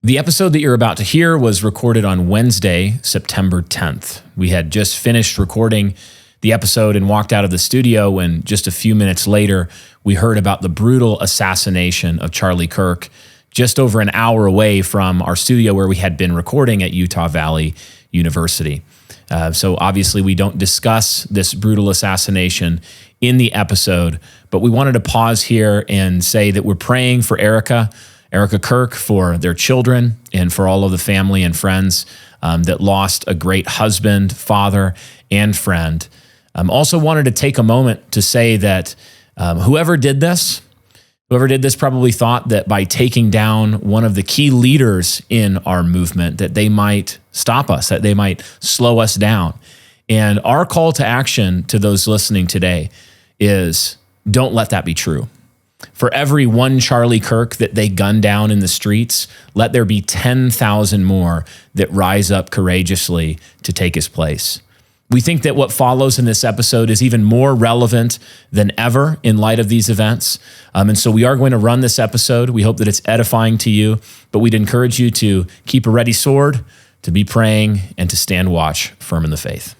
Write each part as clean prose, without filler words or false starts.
The episode that you're about to hear was recorded on Wednesday, September 10th. We had just finished recording the episode and walked out of the studio when just a few minutes later, we heard about the brutal assassination of Charlie Kirk just over an hour away from our studio where we had been recording at Utah Valley University. So obviously we don't discuss this brutal assassination in the episode, but we wanted to pause here and say that we're praying for Erica Kirk, for their children, and for all of the family and friends that lost a great husband, father, and friend. Also wanted to take a moment to say that whoever did this probably thought that by taking down one of the key leaders in our movement, that they might stop us, that they might slow us down. And our call to action to those listening today is, don't let that be true. For every one Charlie Kirk that they gun down in the streets, let there be 10,000 more that rise up courageously to take his place. We think that what follows in this episode is even more relevant than ever in light of these events. And so we are going to run this episode. We hope that it's edifying to you, but we'd encourage you to keep a ready sword, to be praying, and to stand watch firm in the faith.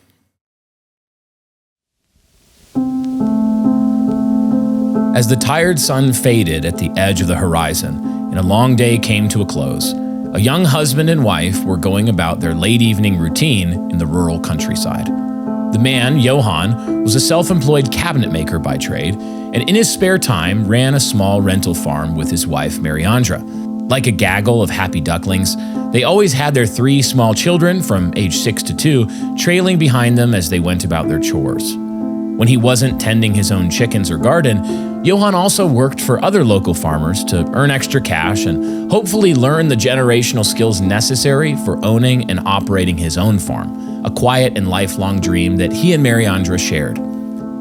As the tired sun faded at the edge of the horizon and a long day came to a close, a young husband and wife were going about their late evening routine in the rural countryside. The man, Johann, was a self-employed cabinet maker by trade, and in his spare time ran a small rental farm with his wife, Mariandra. Like a gaggle of happy ducklings, they always had their 3 small children from age 6 to 2 trailing behind them as they went about their chores. When he wasn't tending his own chickens or garden, Johann also worked for other local farmers to earn extra cash and hopefully learn the generational skills necessary for owning and operating his own farm, a quiet and lifelong dream that he and Mariandra shared.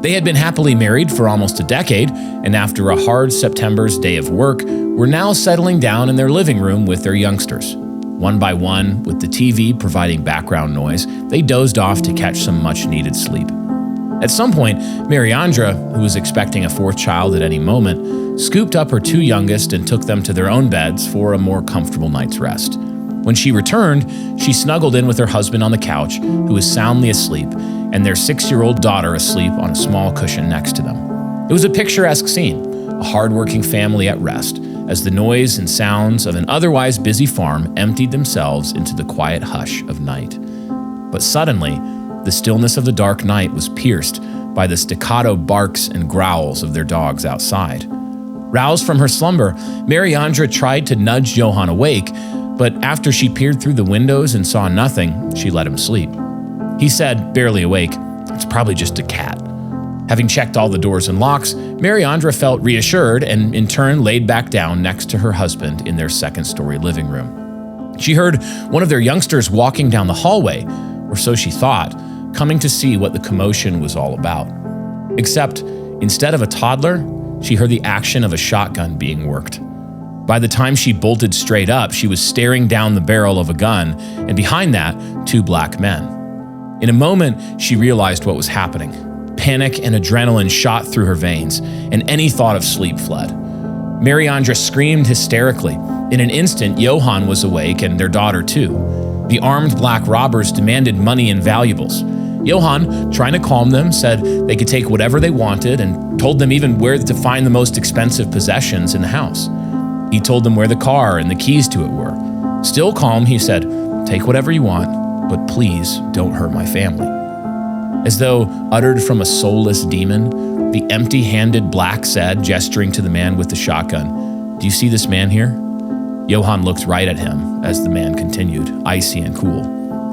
They had been happily married for almost a decade, and after a hard September's day of work, were now settling down in their living room with their youngsters. One by one, with the TV providing background noise, they dozed off to catch some much-needed sleep. At some point, Mariandra, who was expecting a 4th child at any moment, scooped up her 2 youngest and took them to their own beds for a more comfortable night's rest. When she returned, she snuggled in with her husband on the couch, who was soundly asleep, and their 6-year-old daughter asleep on a small cushion next to them. It was a picturesque scene, a hardworking family at rest, as the noise and sounds of an otherwise busy farm emptied themselves into the quiet hush of night. But suddenly, the stillness of the dark night was pierced by the staccato barks and growls of their dogs outside. Roused from her slumber, Mariandra tried to nudge Johann awake, but after she peered through the windows and saw nothing, she let him sleep. He said, barely awake, "It's probably just a cat." Having checked all the doors and locks, Mariandra felt reassured and in turn laid back down next to her husband in their 2nd-story living room. She heard one of their youngsters walking down the hallway, or so she thought, coming to see what the commotion was all about. Except, instead of a toddler, she heard the action of a shotgun being worked. By the time she bolted straight up, she was staring down the barrel of a gun, and behind that, 2 black men. In a moment, she realized what was happening. Panic and adrenaline shot through her veins, and any thought of sleep fled. Mariandra screamed hysterically. In an instant, Johann was awake, and their daughter too. The armed black robbers demanded money and valuables. Johann, trying to calm them, said they could take whatever they wanted and told them even where to find the most expensive possessions in the house. He told them where the car and the keys to it were. Still calm, he said, "Take whatever you want, but please don't hurt my family." As though uttered from a soulless demon, the empty-handed black said, gesturing to the man with the shotgun, "Do you see this man here?" Johann looked right at him as the man continued, icy and cool.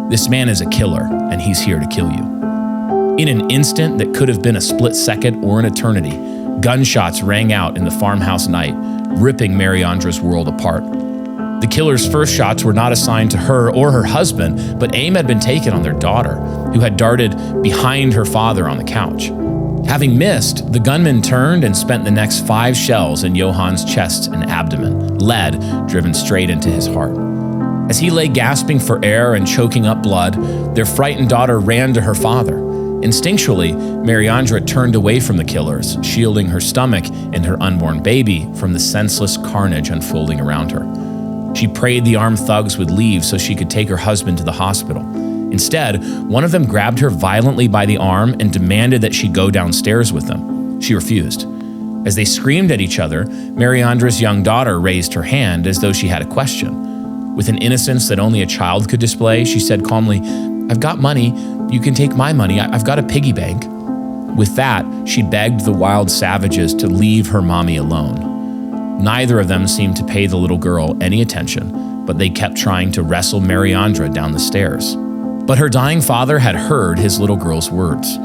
"This man is a killer, and he's here to kill you." In an instant that could have been a split second or an eternity, gunshots rang out in the farmhouse night, ripping Mariandra's world apart. The killer's first shots were not assigned to her or her husband, but aim had been taken on their daughter, who had darted behind her father on the couch. Having missed, the gunman turned and spent the next 5 shells in Johann's chest and abdomen, lead driven straight into his heart. As he lay gasping for air and choking up blood, their frightened daughter ran to her father. Instinctually, Mariandra turned away from the killers, shielding her stomach and her unborn baby from the senseless carnage unfolding around her. She prayed the armed thugs would leave so she could take her husband to the hospital. Instead, one of them grabbed her violently by the arm and demanded that she go downstairs with them. She refused. As they screamed at each other, Mariandra's young daughter raised her hand as though she had a question. With an innocence that only a child could display, she said calmly, "I've got money. You can take my money. I've got a piggy bank." With that, she begged the wild savages to leave her mommy alone. Neither of them seemed to pay the little girl any attention, but they kept trying to wrestle Mariandra down the stairs. But her dying father had heard his little girl's words.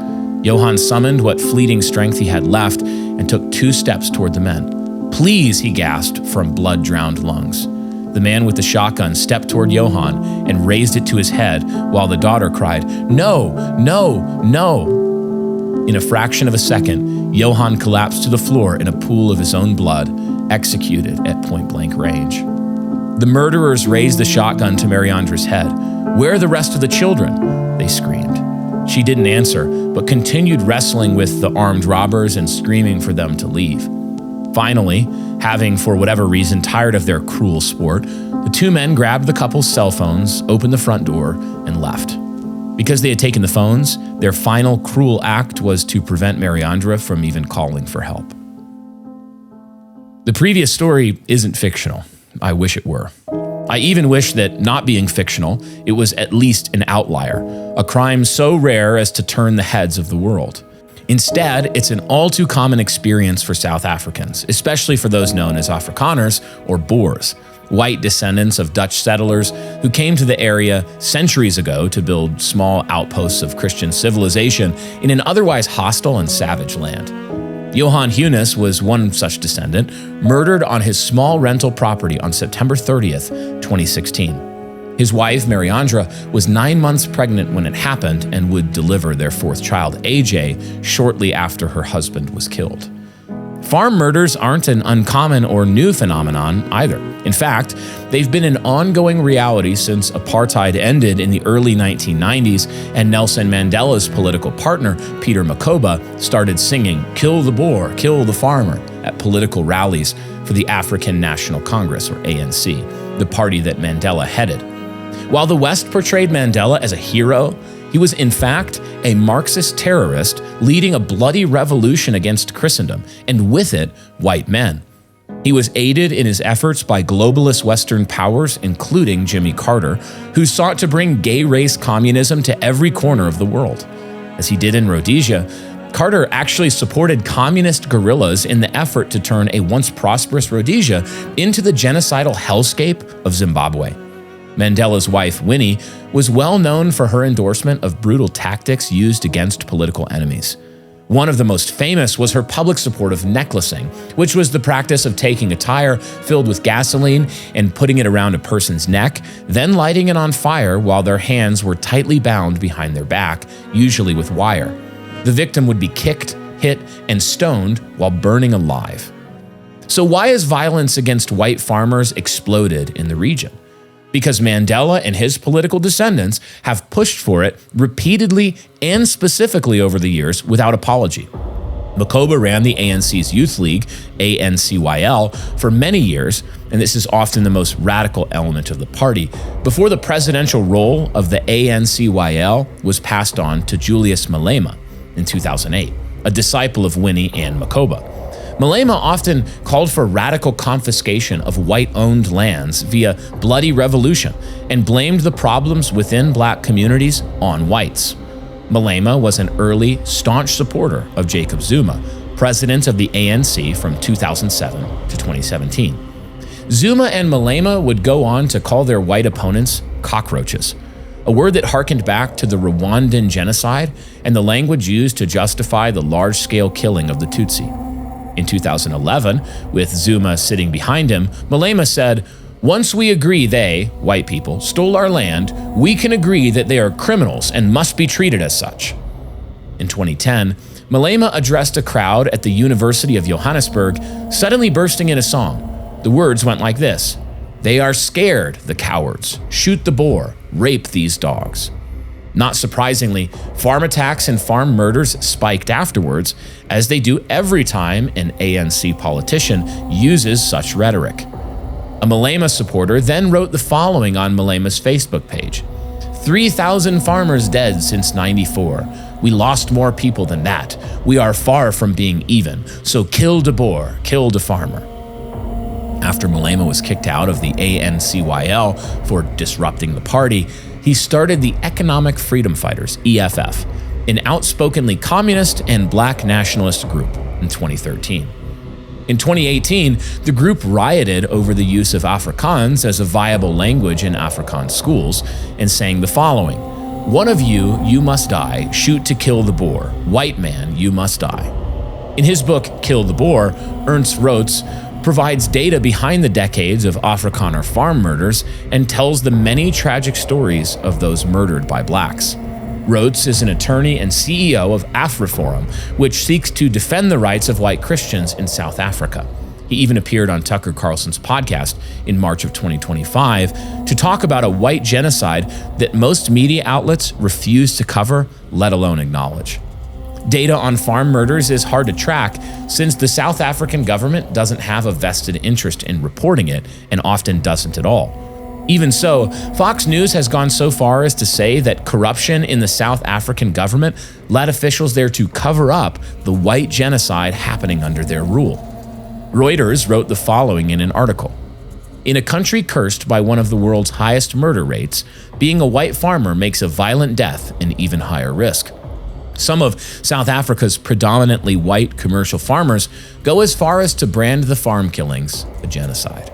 Johann summoned what fleeting strength he had left and took 2 steps toward the men. "Please," he gasped from blood-drowned lungs. The man with the shotgun stepped toward Johann and raised it to his head while the daughter cried, "No, no, no." In a fraction of a second, Johann collapsed to the floor in a pool of his own blood, executed at point-blank range. The murderers raised the shotgun to Mariandra's head. "Where are the rest of the children?" they screamed. She didn't answer, but continued wrestling with the armed robbers and screaming for them to leave. Finally, having for whatever reason tired of their cruel sport, the 2 men grabbed the couple's cell phones, opened the front door, and left. Because they had taken the phones, their final cruel act was to prevent Mariandra from even calling for help. The previous story isn't fictional. I wish it were. I even wish that, not being fictional, it was at least an outlier, a crime so rare as to turn the heads of the world. Instead, it's an all too common experience for South Africans, especially for those known as Afrikaners or Boers, white descendants of Dutch settlers who came to the area centuries ago to build small outposts of Christian civilization in an otherwise hostile and savage land. Johann Hunes was one such descendant, murdered on his small rental property on September 30th, 2016. His wife, Mariandra, was 9 months pregnant when it happened and would deliver their 4th child, AJ, shortly after her husband was killed. Farm murders aren't an uncommon or new phenomenon either. In fact, they've been an ongoing reality since apartheid ended in the early 1990s and Nelson Mandela's political partner, Peter Mokaba, started singing "Kill the Boer, Kill the Farmer" at political rallies for the African National Congress, or ANC, the party that Mandela headed. While the West portrayed Mandela as a hero, he was in fact a Marxist terrorist leading a bloody revolution against Christendom, and with it, white men. He was aided in his efforts by globalist Western powers, including Jimmy Carter, who sought to bring gay race communism to every corner of the world. As he did in Rhodesia, Carter actually supported communist guerrillas in the effort to turn a once prosperous Rhodesia into the genocidal hellscape of Zimbabwe. Mandela's wife, Winnie, was well known for her endorsement of brutal tactics used against political enemies. One of the most famous was her public support of necklacing, which was the practice of taking a tire filled with gasoline and putting it around a person's neck, then lighting it on fire while their hands were tightly bound behind their back, usually with wire. The victim would be kicked, hit, and stoned while burning alive. So why has violence against white farmers exploded in the region? Because Mandela and his political descendants have pushed for it repeatedly and specifically over the years without apology. Mokaba ran the ANC's youth league, ANCYL, for many years, and this is often the most radical element of the party, before the presidential role of the ANCYL was passed on to Julius Malema in 2008, a disciple of Winnie and Mokaba. Malema often called for radical confiscation of white-owned lands via bloody revolution and blamed the problems within black communities on whites. Malema was an early, staunch supporter of Jacob Zuma, president of the ANC from 2007 to 2017. Zuma and Malema would go on to call their white opponents cockroaches, a word that harkened back to the Rwandan genocide and the language used to justify the large-scale killing of the Tutsi. In 2011, with Zuma sitting behind him, Malema said, "Once we agree they, white people, stole our land, we can agree that they are criminals and must be treated as such." In 2010, Malema addressed a crowd at the University of Johannesburg, suddenly bursting in a song. The words went like this: "They are scared, the cowards. Shoot the boar. Rape these dogs." Not surprisingly, farm attacks and farm murders spiked afterwards, as they do every time an ANC politician uses such rhetoric. A Malema supporter then wrote the following on Malema's Facebook page. 3,000 farmers dead since '94. We lost more people than that. We are far from being even. So kill De Boer, kill De Farmer. After Malema was kicked out of the ANCYL for disrupting the party, he started the Economic Freedom Fighters, EFF, an outspokenly communist and black nationalist group, in 2013. In 2018, the group rioted over the use of Afrikaans as a viable language in Afrikaans schools and sang the following: "One of you, you must die, shoot to kill the Boer. White man, you must die." In his book, Kill the Boer, Ernst Roets provides data behind the decades of Afrikaner farm murders and tells the many tragic stories of those murdered by blacks. Roets is an attorney and CEO of AfriForum, which seeks to defend the rights of white Christians in South Africa. He even appeared on Tucker Carlson's podcast in March of 2025 to talk about a white genocide that most media outlets refuse to cover, let alone acknowledge. Data on farm murders is hard to track since the South African government doesn't have a vested interest in reporting it and often doesn't at all. Even so, Fox News has gone so far as to say that corruption in the South African government led officials there to cover up the white genocide happening under their rule. Reuters wrote the following in an article. In a country cursed by one of the world's highest murder rates, being a white farmer makes a violent death an even higher risk. Some of South Africa's predominantly white commercial farmers go as far as to brand the farm killings a genocide.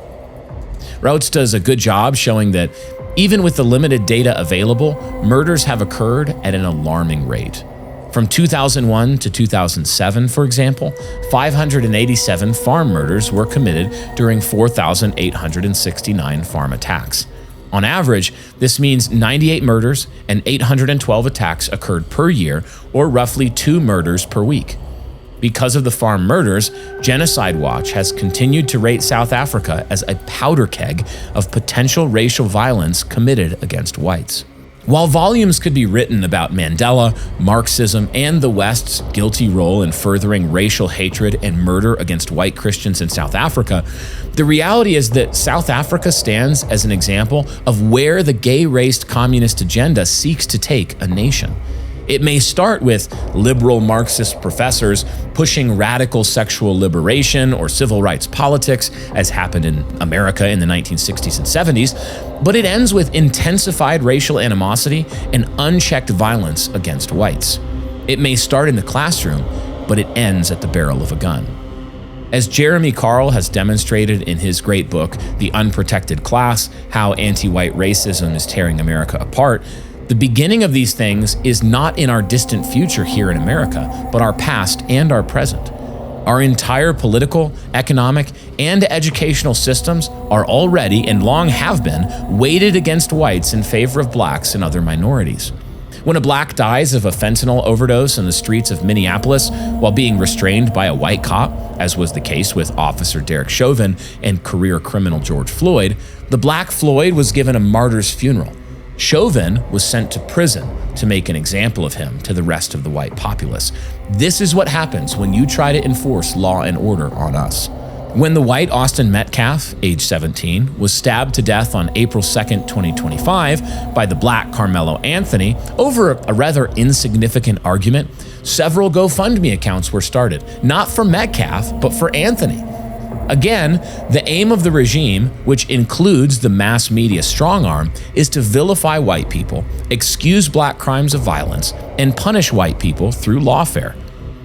Roets does a good job showing that even with the limited data available, murders have occurred at an alarming rate. From 2001 to 2007, for example, 587 farm murders were committed during 4,869 farm attacks. On average, this means 98 murders and 812 attacks occurred per year, or roughly 2 murders per week. Because of the farm murders, Genocide Watch has continued to rate South Africa as a powder keg of potential racial violence committed against whites. While volumes could be written about Mandela, Marxism, and the West's guilty role in furthering racial hatred and murder against white Christians in South Africa, the reality is that South Africa stands as an example of where the gay-raced communist agenda seeks to take a nation. It may start with liberal Marxist professors pushing radical sexual liberation or civil rights politics, as happened in America in the 1960s and 70s, but it ends with intensified racial animosity and unchecked violence against whites. It may start in the classroom, but it ends at the barrel of a gun. As Jeremy Carl has demonstrated in his great book, The Unprotected Class: How Anti-White Racism is Tearing America Apart, the beginning of these things is not in our distant future here in America, but our past and our present. Our entire political, economic, and educational systems are already, and long have been, weighted against whites in favor of blacks and other minorities. When a black dies of a fentanyl overdose in the streets of Minneapolis while being restrained by a white cop, as was the case with Officer Derek Chauvin and career criminal George Floyd, the black Floyd was given a martyr's funeral. Chauvin was sent to prison to make an example of him to the rest of the white populace. This is what happens when you try to enforce law and order on us. When the white Austin Metcalf, age 17, was stabbed to death on April 2nd, 2025 by the black Carmelo Anthony over a rather insignificant argument, several GoFundMe accounts were started, not for Metcalf, but for Anthony. Again, the aim of the regime, which includes the mass media strongarm, is to vilify white people, excuse black crimes of violence, and punish white people through lawfare.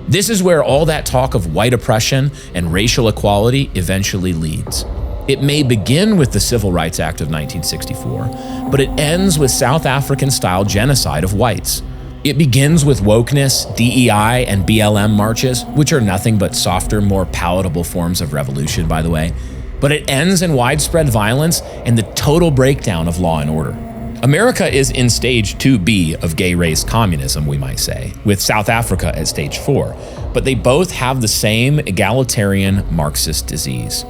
This is where all that talk of white oppression and racial equality eventually leads. It may begin with the Civil Rights Act of 1964, but it ends with South African-style genocide of whites. It begins with wokeness, DEI, and BLM marches, which are nothing but softer, more palatable forms of revolution, by the way. But it ends in widespread violence and the total breakdown of law and order. America is in stage 2B of gay-race communism, we might say, with South Africa at stage 4. But they both have the same egalitarian Marxist disease.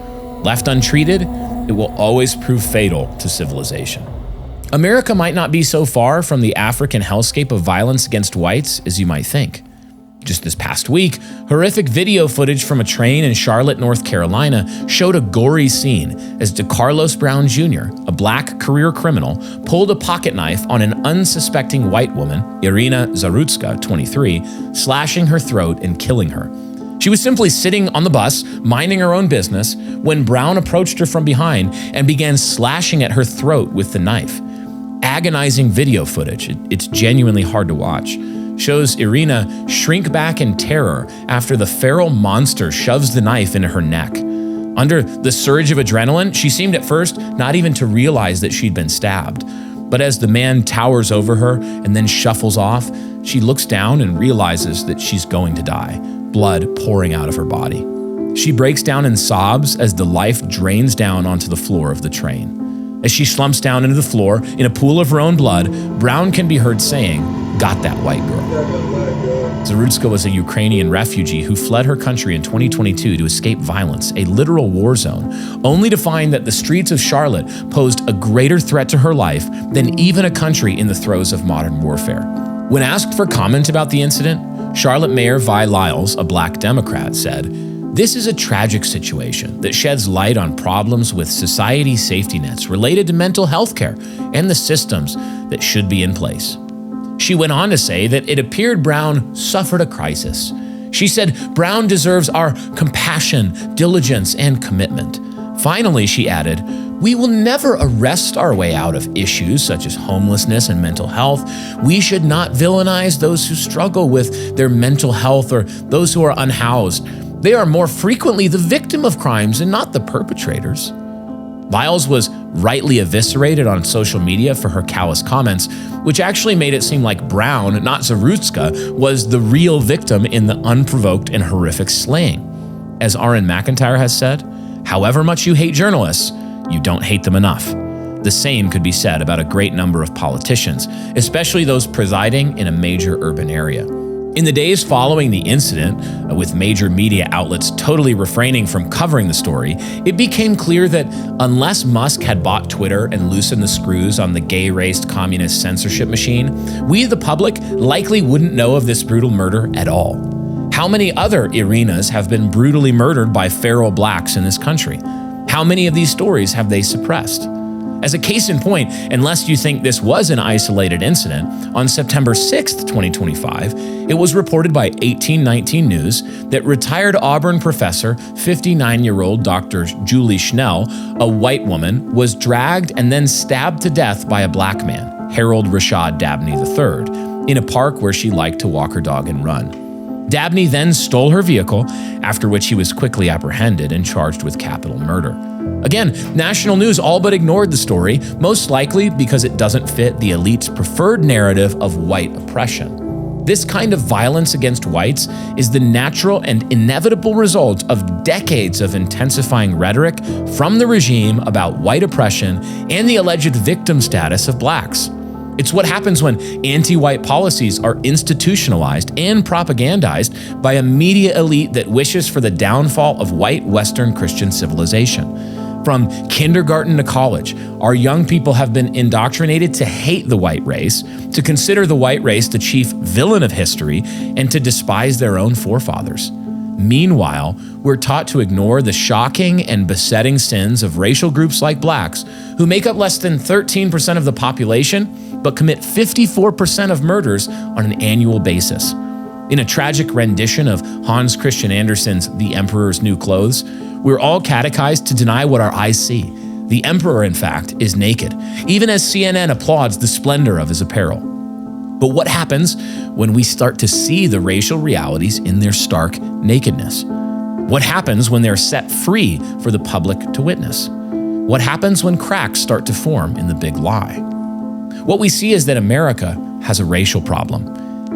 Left untreated, it will always prove fatal to civilization. America might not be so far from the African hellscape of violence against whites as you might think. Just this past week, horrific video footage from a train in Charlotte, North Carolina showed a gory scene as DeCarlos Brown Jr., a black career criminal, pulled a pocket knife on an unsuspecting white woman, Irina Zarutska, 23, slashing her throat and killing her. She was simply sitting on the bus, minding her own business, when Brown approached her from behind and began slashing at her throat with the knife. Agonizing video footage, it's genuinely hard to watch, shows Irina shrink back in terror after the feral monster shoves the knife into her neck. Under the surge of adrenaline, she seemed at first not even to realize that she'd been stabbed. But as the man towers over her and then shuffles off, she looks down and realizes that she's going to die, blood pouring out of her body. She breaks down in sobs as the life drains down onto the floor of the train. As she slumps down into the floor in a pool of her own blood, Brown can be heard saying, "Got that white girl." Zarutska was a Ukrainian refugee who fled her country in 2022 to escape violence, a literal war zone, only to find that the streets of Charlotte posed a greater threat to her life than even a country in the throes of modern warfare. When asked for comment about the incident, Charlotte Mayor Vi Lyles, a black Democrat, said, "This is a tragic situation that sheds light on problems with society's safety nets related to mental health care and the systems that should be in place." She went on to say that it appeared Brown suffered a crisis. She said Brown deserves our compassion, diligence, and commitment. Finally, she added, "We will never arrest our way out of issues such as homelessness and mental health. We should not villainize those who struggle with their mental health or those who are unhoused. They are more frequently the victim of crimes and not the perpetrators." Lyles was rightly eviscerated on social media for her callous comments, which actually made it seem like Brown, not Zarutska, was the real victim in the unprovoked and horrific slaying. As Aaron McIntyre has said, however much you hate journalists, you don't hate them enough. The same could be said about a great number of politicians, especially those presiding in a major urban area. In the days following the incident, with major media outlets totally refraining from covering the story, it became clear that unless Musk had bought Twitter and loosened the screws on the gay-raced communist censorship machine, we, the public, likely wouldn't know of this brutal murder at all. How many other Irinas have been brutally murdered by feral blacks in this country? How many of these stories have they suppressed? As a case in point, unless you think this was an isolated incident, on September 6th, 2025, it was reported by 1819 News that retired Auburn professor, 59-year-old Dr. Julie Schnell, a white woman, was dragged and then stabbed to death by a black man, Harold Rashad Dabney III, in a park where she liked to walk her dog and run. Dabney then stole her vehicle, after which he was quickly apprehended and charged with capital murder. Again, national news all but ignored the story, most likely because it doesn't fit the elite's preferred narrative of white oppression. This kind of violence against whites is the natural and inevitable result of decades of intensifying rhetoric from the regime about white oppression and the alleged victim status of blacks. It's what happens when anti-white policies are institutionalized and propagandized by a media elite that wishes for the downfall of white Western Christian civilization. From kindergarten to college, our young people have been indoctrinated to hate the white race, to consider the white race the chief villain of history, and to despise their own forefathers. Meanwhile, we're taught to ignore the shocking and besetting sins of racial groups like blacks, who make up less than 13% of the population, but commit 54% of murders on an annual basis. In a tragic rendition of Hans Christian Andersen's The Emperor's New Clothes, we're all catechized to deny what our eyes see. The emperor, in fact, is naked, even as CNN applauds the splendor of his apparel. But what happens when we start to see the racial realities in their stark nakedness? What happens when they're set free for the public to witness? What happens when cracks start to form in the big lie? What we see is that America has a racial problem,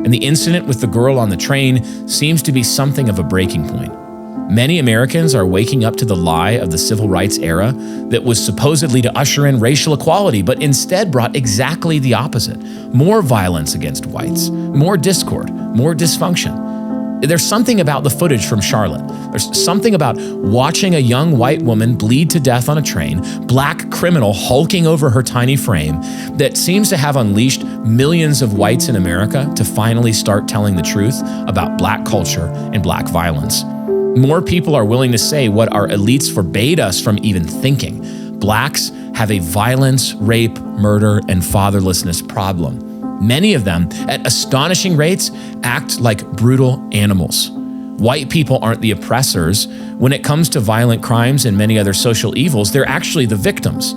and the incident with the girl on the train seems to be something of a breaking point. Many Americans are waking up to the lie of the civil rights era that was supposedly to usher in racial equality, but instead brought exactly the opposite: more violence against whites, more discord, more dysfunction. There's something about the footage from Charlotte. There's something about watching a young white woman bleed to death on a train, black criminal hulking over her tiny frame, that seems to have unleashed millions of whites in America to finally start telling the truth about black culture and black violence. More people are willing to say what our elites forbade us from even thinking. Blacks have a violence, rape, murder, and fatherlessness problem. Many of them, at astonishing rates, act like brutal animals. White people aren't the oppressors. When it comes to violent crimes and many other social evils, they're actually the victims.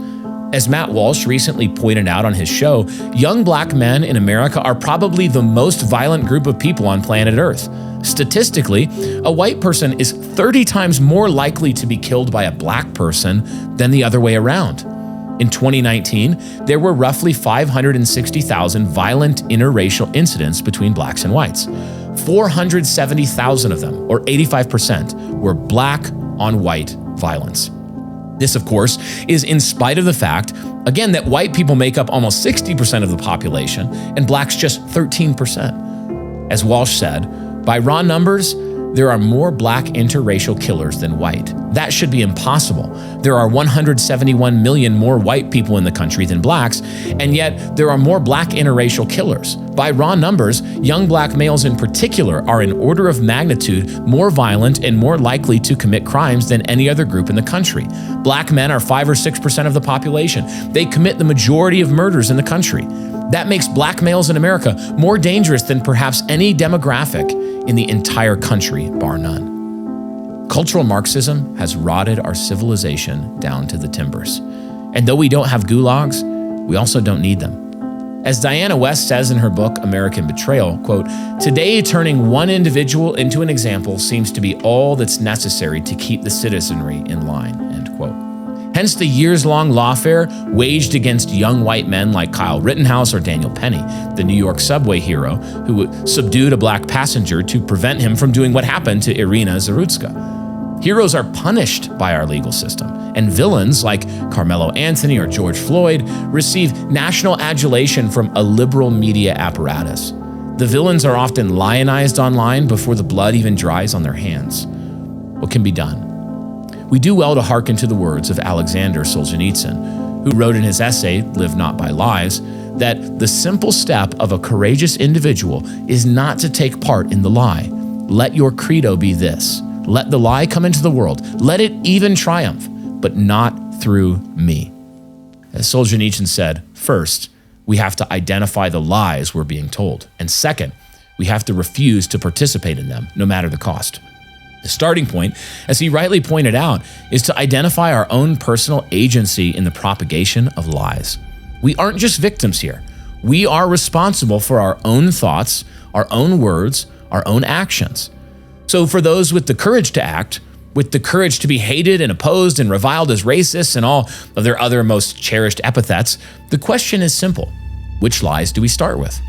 As Matt Walsh recently pointed out on his show, young black men in America are probably the most violent group of people on planet Earth. Statistically, a white person is 30 times more likely to be killed by a black person than the other way around. In 2019, there were roughly 560,000 violent interracial incidents between blacks and whites. 470,000 of them, or 85%, were black on white violence. This, of course, is in spite of the fact, again, that white people make up almost 60% of the population and blacks just 13%. As Walsh said, by raw numbers, there are more black interracial killers than white. That should be impossible. There are 171 million more white people in the country than blacks, and yet there are more black interracial killers. By raw numbers, young black males in particular are an order of magnitude more violent and more likely to commit crimes than any other group in the country. Black men are 5 or 6% of the population. They commit the majority of murders in the country. That makes black males in America more dangerous than perhaps any demographic in the entire country, bar none. Cultural Marxism has rotted our civilization down to the timbers. And though we don't have gulags, we also don't need them. As Diana West says in her book, American Betrayal, quote, "Today, turning one individual into an example seems to be all that's necessary to keep the citizenry in line," end quote. Hence the years-long lawfare waged against young white men like Kyle Rittenhouse or Daniel Penny, the New York subway hero who subdued a black passenger to prevent him from doing what happened to Irina Zarutska. Heroes are punished by our legal system, and villains like Carmelo Anthony or George Floyd receive national adulation from a liberal media apparatus. The villains are often lionized online before the blood even dries on their hands. What can be done? We do well to hearken to the words of Alexander Solzhenitsyn, who wrote in his essay, Live Not by Lies, that the simple step of a courageous individual is not to take part in the lie. Let your credo be this: let the lie come into the world, let it even triumph, but not through me. As Solzhenitsyn said, first, we have to identify the lies we're being told. And second, we have to refuse to participate in them, no matter the cost. The starting point, as he rightly pointed out, is to identify our own personal agency in the propagation of lies. We aren't just victims here. We are responsible for our own thoughts, our own words, our own actions. So for those with the courage to act, with the courage to be hated and opposed and reviled as racists and all of their other most cherished epithets, the question is simple. Which lies do we start with?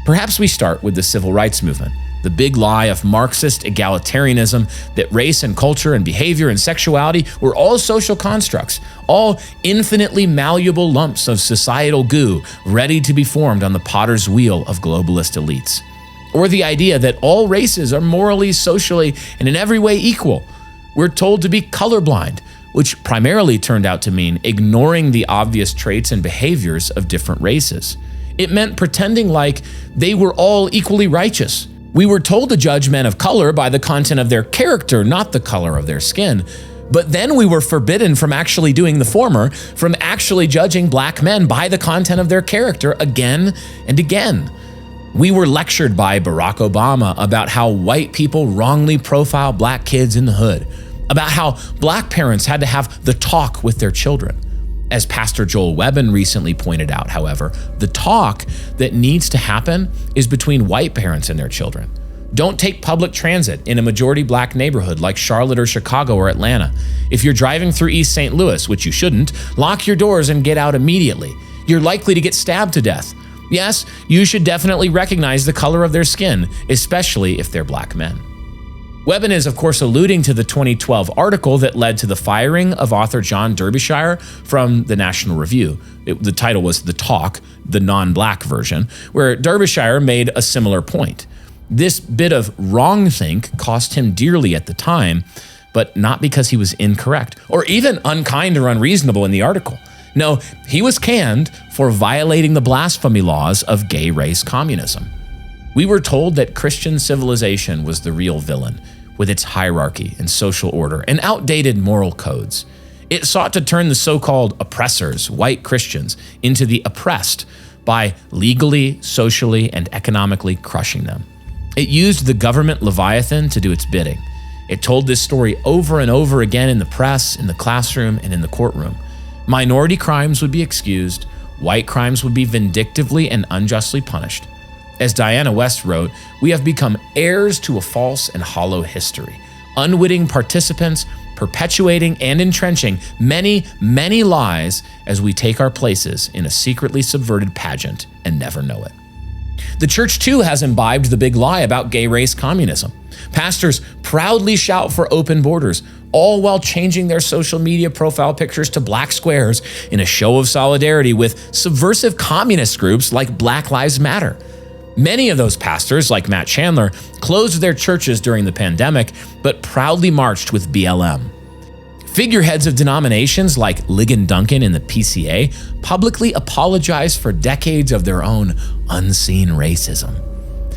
Perhaps we start with the civil rights movement. The big lie of Marxist egalitarianism that race and culture and behavior and sexuality were all social constructs, all infinitely malleable lumps of societal goo ready to be formed on the potter's wheel of globalist elites. Or the idea that all races are morally, socially, and in every way equal. We're told to be colorblind, which primarily turned out to mean ignoring the obvious traits and behaviors of different races. It meant pretending like they were all equally righteous. We were told to judge men of color by the content of their character, not the color of their skin. But then we were forbidden from actually doing the former, from actually judging black men by the content of their character again and again. We were lectured by Barack Obama about how white people wrongly profile black kids in the hood, about how black parents had to have the talk with their children. As Pastor Joel Webbin recently pointed out, however, the talk that needs to happen is between white parents and their children. Don't take public transit in a majority black neighborhood like Charlotte or Chicago or Atlanta. If you're driving through East St. Louis, which you shouldn't, lock your doors and get out immediately. You're likely to get stabbed to death. Yes, you should definitely recognize the color of their skin, especially if they're black men. Webbin is, of course, alluding to the 2012 article that led to the firing of author John Derbyshire from the National Review. The title was The Talk, the non-black version, where Derbyshire made a similar point. This bit of wrongthink cost him dearly at the time, but not because he was incorrect or even unkind or unreasonable in the article. No, he was canned for violating the blasphemy laws of gay race communism. We were told that Christian civilization was the real villain, with its hierarchy and social order and outdated moral codes. It sought to turn the so-called oppressors, white Christians, into the oppressed by legally, socially, and economically crushing them. It used the government Leviathan to do its bidding. It told this story over and over again in the press, in the classroom, and in the courtroom. Minority crimes would be excused, white crimes would be vindictively and unjustly punished. As Diana West wrote, we have become heirs to a false and hollow history, unwitting participants perpetuating and entrenching many, many lies as we take our places in a secretly subverted pageant and never know it. The church too has imbibed the big lie about gay race communism. Pastors proudly shout for open borders, all while changing their social media profile pictures to black squares in a show of solidarity with subversive communist groups like Black Lives Matter. Many of those pastors, like Matt Chandler, closed their churches during the pandemic, but proudly marched with BLM. Figureheads of denominations like Ligon Duncan in the PCA publicly apologized for decades of their own unseen racism.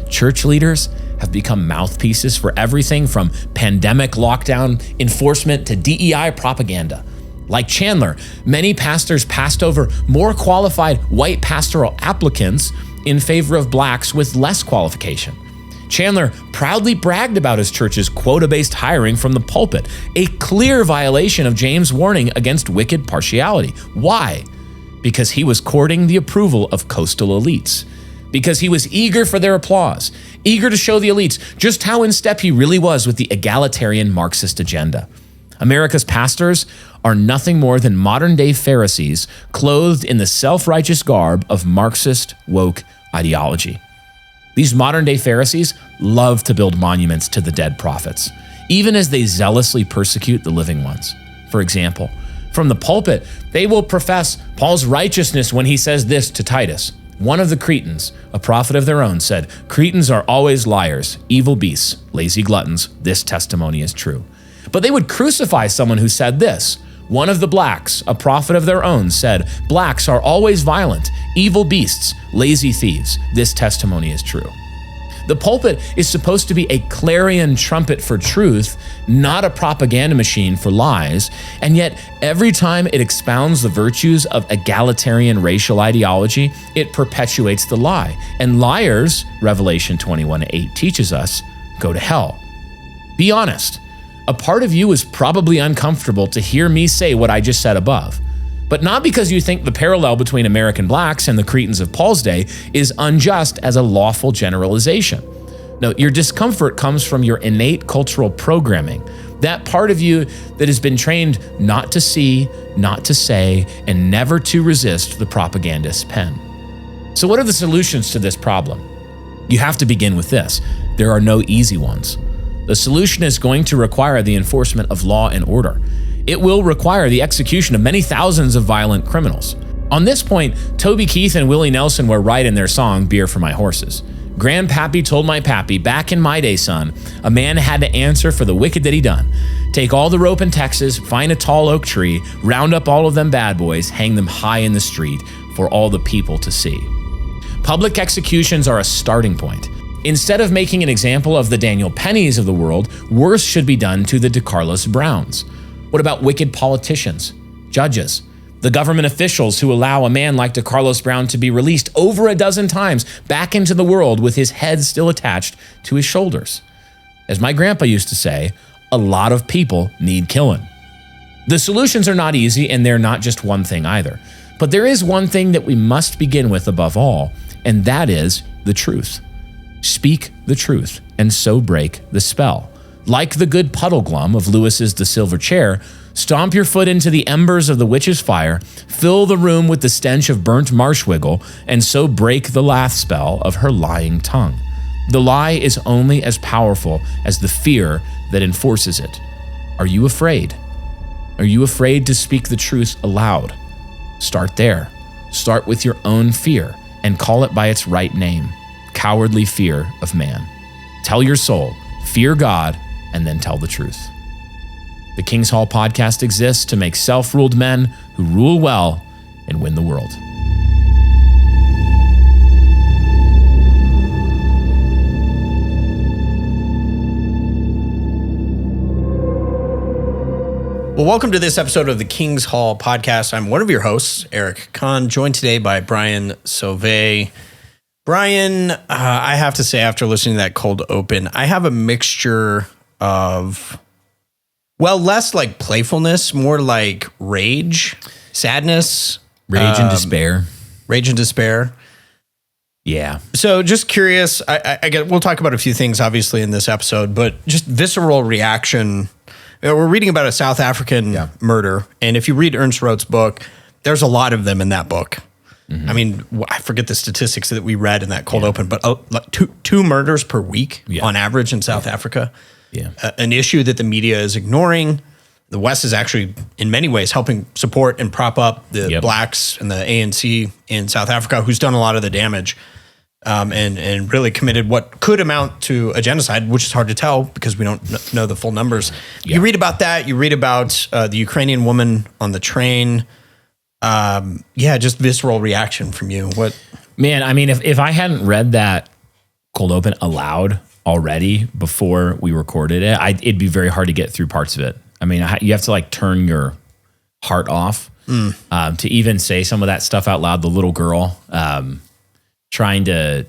Church leaders have become mouthpieces for everything from pandemic lockdown enforcement to DEI propaganda. Like Chandler, many pastors passed over more qualified white pastoral applicants in favor of blacks with less qualification. Chandler proudly bragged about his church's quota-based hiring from the pulpit, a clear violation of James' warning against wicked partiality. Why? Because he was courting the approval of coastal elites. Because he was eager for their applause, eager to show the elites just how in step he really was with the egalitarian Marxist agenda. America's pastors are nothing more than modern-day Pharisees clothed in the self-righteous garb of Marxist woke ideology. These modern-day Pharisees love to build monuments to the dead prophets, even as they zealously persecute the living ones. For example, from the pulpit, they will profess Paul's righteousness when he says this to Titus. One of the Cretans, a prophet of their own, said, "Cretans are always liars, evil beasts, lazy gluttons. This testimony is true." But they would crucify someone who said this. One of the blacks, a prophet of their own, said, "Blacks are always violent, evil beasts, lazy thieves. This testimony is true." The pulpit is supposed to be a clarion trumpet for truth, not a propaganda machine for lies, and yet every time it expounds the virtues of egalitarian racial ideology, it perpetuates the lie. And liars, Revelation 21:8 teaches us, go to hell. Be honest. A part of you is probably uncomfortable to hear me say what I just said above, but not because you think the parallel between American blacks and the Cretans of Paul's day is unjust as a lawful generalization. No, your discomfort comes from your innate cultural programming, that part of you that has been trained not to see, not to say, and never to resist the propagandist's pen. So what are the solutions to this problem? You have to begin with this. There are no easy ones. The solution is going to require the enforcement of law and order. It will require the execution of many thousands of violent criminals. On this point, Toby Keith and Willie Nelson were right in their song, Beer for My Horses. Grandpappy told my pappy, back in my day, son, a man had to answer for the wicked that he done. Take all the rope in Texas, find a tall oak tree, round up all of them bad boys, hang them high in the street for all the people to see. Public executions are a starting point. Instead of making an example of the Daniel Pennies of the world, worse should be done to the DeCarlos Browns. What about wicked politicians, judges, the government officials who allow a man like DeCarlos Brown to be released over a dozen times back into the world with his head still attached to his shoulders? As my grandpa used to say, a lot of people need killing. The solutions are not easy, and they're not just one thing either. But there is one thing that we must begin with above all, and that is the truth. Speak the truth, and so break the spell. Like the good Puddleglum of Lewis's The Silver Chair, stomp your foot into the embers of the witch's fire, fill the room with the stench of burnt marshwiggle, and so break the laugh spell of her lying tongue. The lie is only as powerful as the fear that enforces it. Are you afraid? Are you afraid to speak the truth aloud? Start there. Start with your own fear and call it by its right name. Cowardly fear of man. tell your soul, fear God, and then tell the truth. The King's Hall podcast exists to make self-ruled men who rule well and win the world. Well, welcome to this episode of the King's Hall podcast. I'm one of your hosts, Eric Kahn, joined today by Brian Sauvé. Brian, I have to say, after listening to that cold open, I have a mixture of, well, less like playfulness, more like rage, sadness. Rage and despair. Rage and despair. Yeah. So just curious, I get, we'll talk about a few things, obviously, in this episode, but just visceral reaction. We're reading about a South African murder, and if you read Ernst Roth's book, there's a lot of them in that book. Mm-hmm. I mean, I forget the statistics that we read in that cold open, but like two murders per week on average in South Africa. Yeah, an issue that the media is ignoring. The West is actually, in many ways, helping support and prop up the blacks and the ANC in South Africa, who's done a lot of the damage. And really committed what could amount to a genocide, which is hard to tell because we don't know the full numbers. Yeah. You read about that. You read about the Ukrainian woman on the train. Just visceral reaction from you. What? Man, I mean, if I hadn't read that cold open aloud already before we recorded it, it'd be very hard to get through parts of it. I mean, you have to like turn your heart off to even say some of that stuff out loud. The little girl, trying to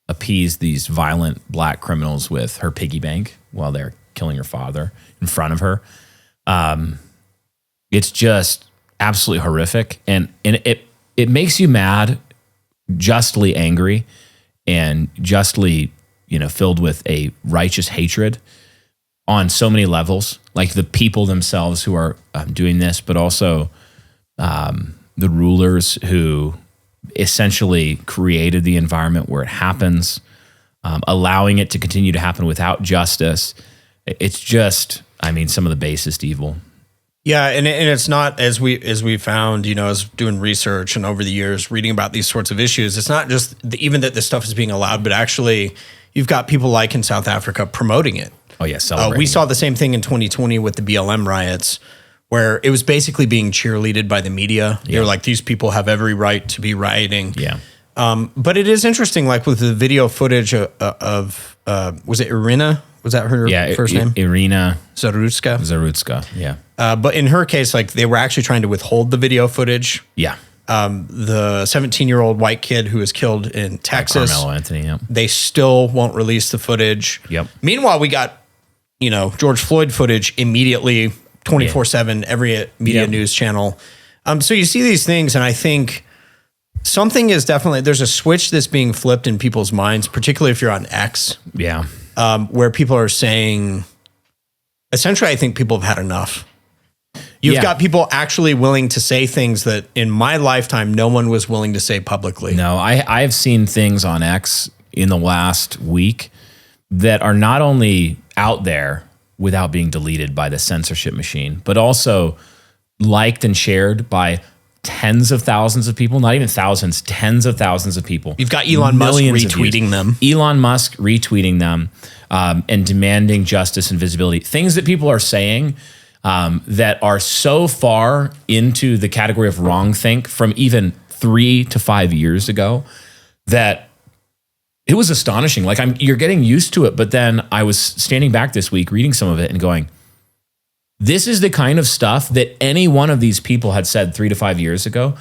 appease these violent black criminals with her piggy bank while they're killing her father in front of her. It's just absolutely horrific. And it makes you mad, justly angry, and justly, filled with a righteous hatred on so many levels, like the people themselves who are doing this, but also the rulers who essentially created the environment where it happens, allowing it to continue to happen without justice. It's just, some of the basest evil. Yeah, and it's not, as we found, as doing research and over the years reading about these sorts of issues, it's not just even that this stuff is being allowed, but actually you've got people like in South Africa promoting it. Oh yeah, celebrating. We saw the same thing in 2020 with the BLM riots, where it was basically being cheerleaded by the media. They're like, these people have every right to be rioting. Yeah. But it is interesting, like with the video footage of was it Irina? Was that her first name? Irina Zarutska, yeah. But in her case, like they were actually trying to withhold the video footage. Yeah. The 17-year-old white kid who was killed in Texas. Carmelo Anthony, They still won't release the footage. Yep. Meanwhile, we got, George Floyd footage immediately, 24/7, every media news channel. So you see these things, and I think something is definitely, there's a switch that's being flipped in people's minds, particularly if you're on X. Yeah. Where people are saying, essentially, I think people have had enough. You've got people actually willing to say things that in my lifetime, no one was willing to say publicly. No, I've seen things on X in the last week that are not only out there without being deleted by the censorship machine, but also liked and shared by tens of thousands of people, not even thousands, tens of thousands of people. You've got Elon Musk retweeting them. Elon Musk retweeting them and demanding justice and visibility. Things that people are saying that are so far into the category of wrongthink from even 3 to 5 years ago that it was astonishing. Like you're getting used to it, but then I was standing back this week reading some of it and going, this is the kind of stuff that any one of these people had said 3 to 5 years ago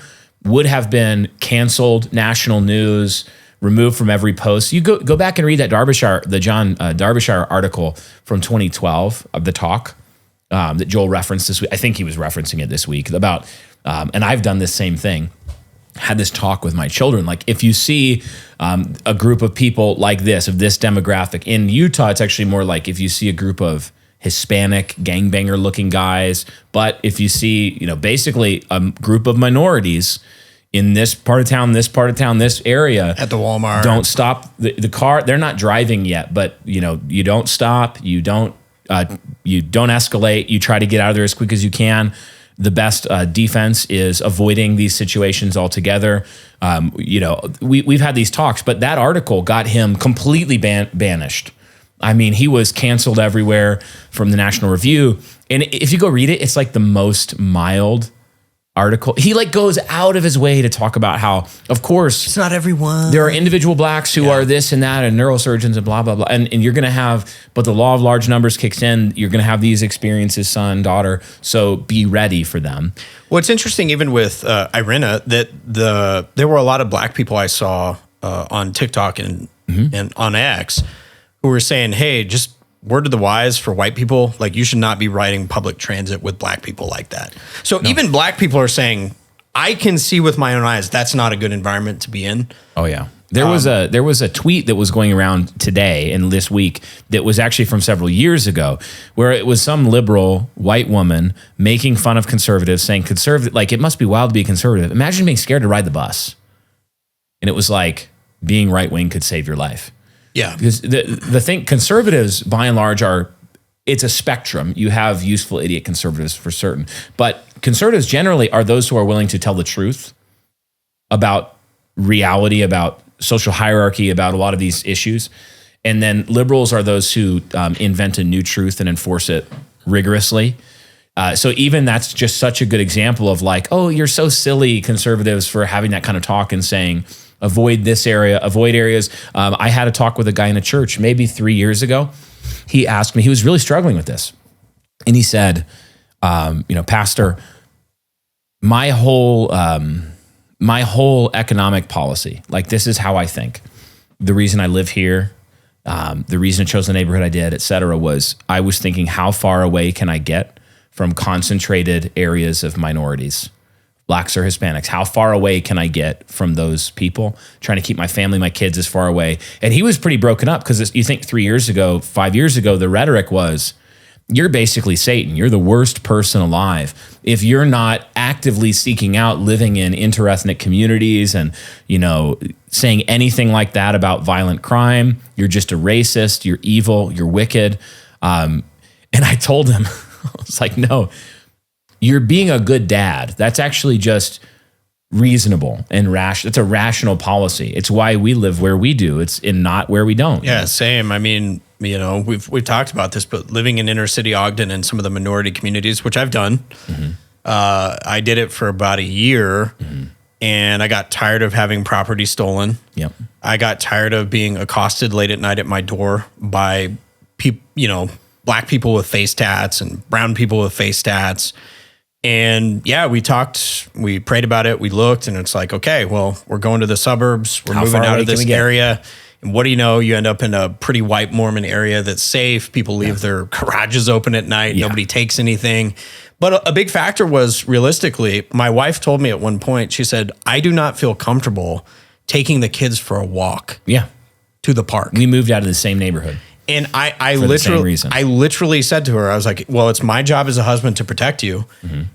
would have been canceled, national news, removed from every post. You go back and read that the John Derbyshire article from 2012 of the talk that Joel referenced this week. I think he was referencing it this week about, and I've done this same thing. Had this talk with my children. Like if you see a group of people like this, of this demographic in Utah, it's actually more like if you see a group of Hispanic gangbanger looking guys. But if you see, basically a group of minorities in this part of town, this area at the Walmart, don't stop the car. They're not driving yet, but you don't stop. You don't escalate. You try to get out of there as quick as you can. The best defense is avoiding these situations altogether. We've had these talks, but that article got him completely banished I mean, he was canceled everywhere from the National Review. And if you go read it, it's like the most mild article. He like goes out of his way to talk about how, of course, it's not everyone. There are individual blacks who are this and that and neurosurgeons and blah, blah, blah. And you're going to have, but the law of large numbers kicks in. You're going to have these experiences, son, daughter. So be ready for them. Well, it's interesting, even with Irina, that there were a lot of black people I saw on TikTok and on X who were saying, hey, just word to the wise for white people, like you should not be riding public transit with black people like that. So even black people are saying, I can see with my own eyes, that's not a good environment to be in. Oh yeah. There was a tweet that was going around today and this week that was actually from several years ago, where it was some liberal white woman making fun of conservatives, saying conservative, like it must be wild to be a conservative. Imagine being scared to ride the bus. And it was like being right wing could save your life. Yeah. Because the thing, conservatives by and large it's a spectrum. You have useful idiot conservatives for certain, but conservatives generally are those who are willing to tell the truth about reality, about social hierarchy, about a lot of these issues. And then liberals are those who invent a new truth and enforce it rigorously. So even that's just such a good example of like, oh, you're so silly, conservatives, for having that kind of talk and saying, avoid this area, avoid areas. I had a talk with a guy in a church maybe 3 years ago. He asked me, he was really struggling with this. And he said, Pastor, my whole economic policy, like this is how I think. The reason I live here, the reason I chose the neighborhood I did, et cetera, was I was thinking, how far away can I get from concentrated areas of minorities? Blacks or Hispanics, how far away can I get from those people? Trying to keep my family, my kids as far away. And he was pretty broken up because you think 3 years ago, 5 years ago, the rhetoric was, you're basically Satan. You're the worst person alive. If you're not actively seeking out living in interethnic communities and, saying anything like that about violent crime, you're just a racist, you're evil, you're wicked. And I told him, I was like, no, you're being a good dad. That's actually just reasonable and rational. It's a rational policy. It's why we live where we do. It's not where we don't. Yeah, same. I mean, we've talked about this, but living in inner city Ogden and some of the minority communities, which I've done, I did it for about a year, and I got tired of having property stolen. Yep. I got tired of being accosted late at night at my door by people, black people with face tats and brown people with face tats. And yeah, we talked, we prayed about it, we looked, and it's like, okay, well, we're going to the suburbs, we're moving out of this area. And what do you know? You end up in a pretty white Mormon area that's safe. People leave their garages open at night. Yeah. Nobody takes anything. But a big factor was, realistically, my wife told me at one point, she said, I do not feel comfortable taking the kids for a walk to the park. We moved out of the same neighborhood. And I literally said to her, I was like, well, it's my job as a husband to protect you.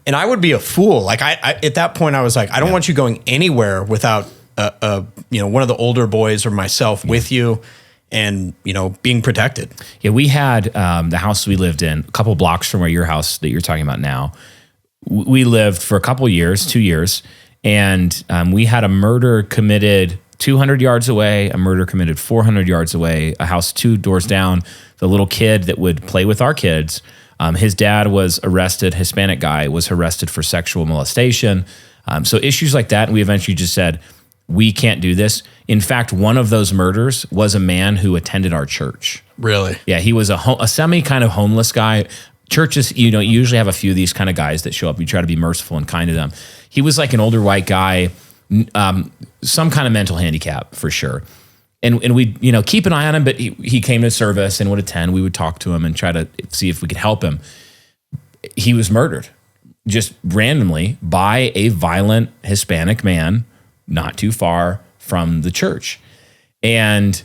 And I would be a fool. Like I at that point, I was like, I don't want you going anywhere without one of the older boys or myself with you and, being protected. Yeah. We had the house we lived in a couple blocks from where your house that you're talking about now. We lived for a couple years, 2 years, and we had a murder committed 200 yards away, a murder committed 400 yards away, a house 2 doors down. The little kid that would play with our kids, his dad was arrested, Hispanic guy was arrested for sexual molestation. So issues like that, and we eventually just said, we can't do this. In fact, one of those murders was a man who attended our church. Really? Yeah, he was a semi kind of homeless guy. Churches, you usually have a few of these kind of guys that show up. You try to be merciful and kind to them. He was like an older white guy, some kind of mental handicap for sure. And we, keep an eye on him, but he came to service and would attend. We would talk to him and try to see if we could help him. He was murdered just randomly by a violent Hispanic man not too far from the church. And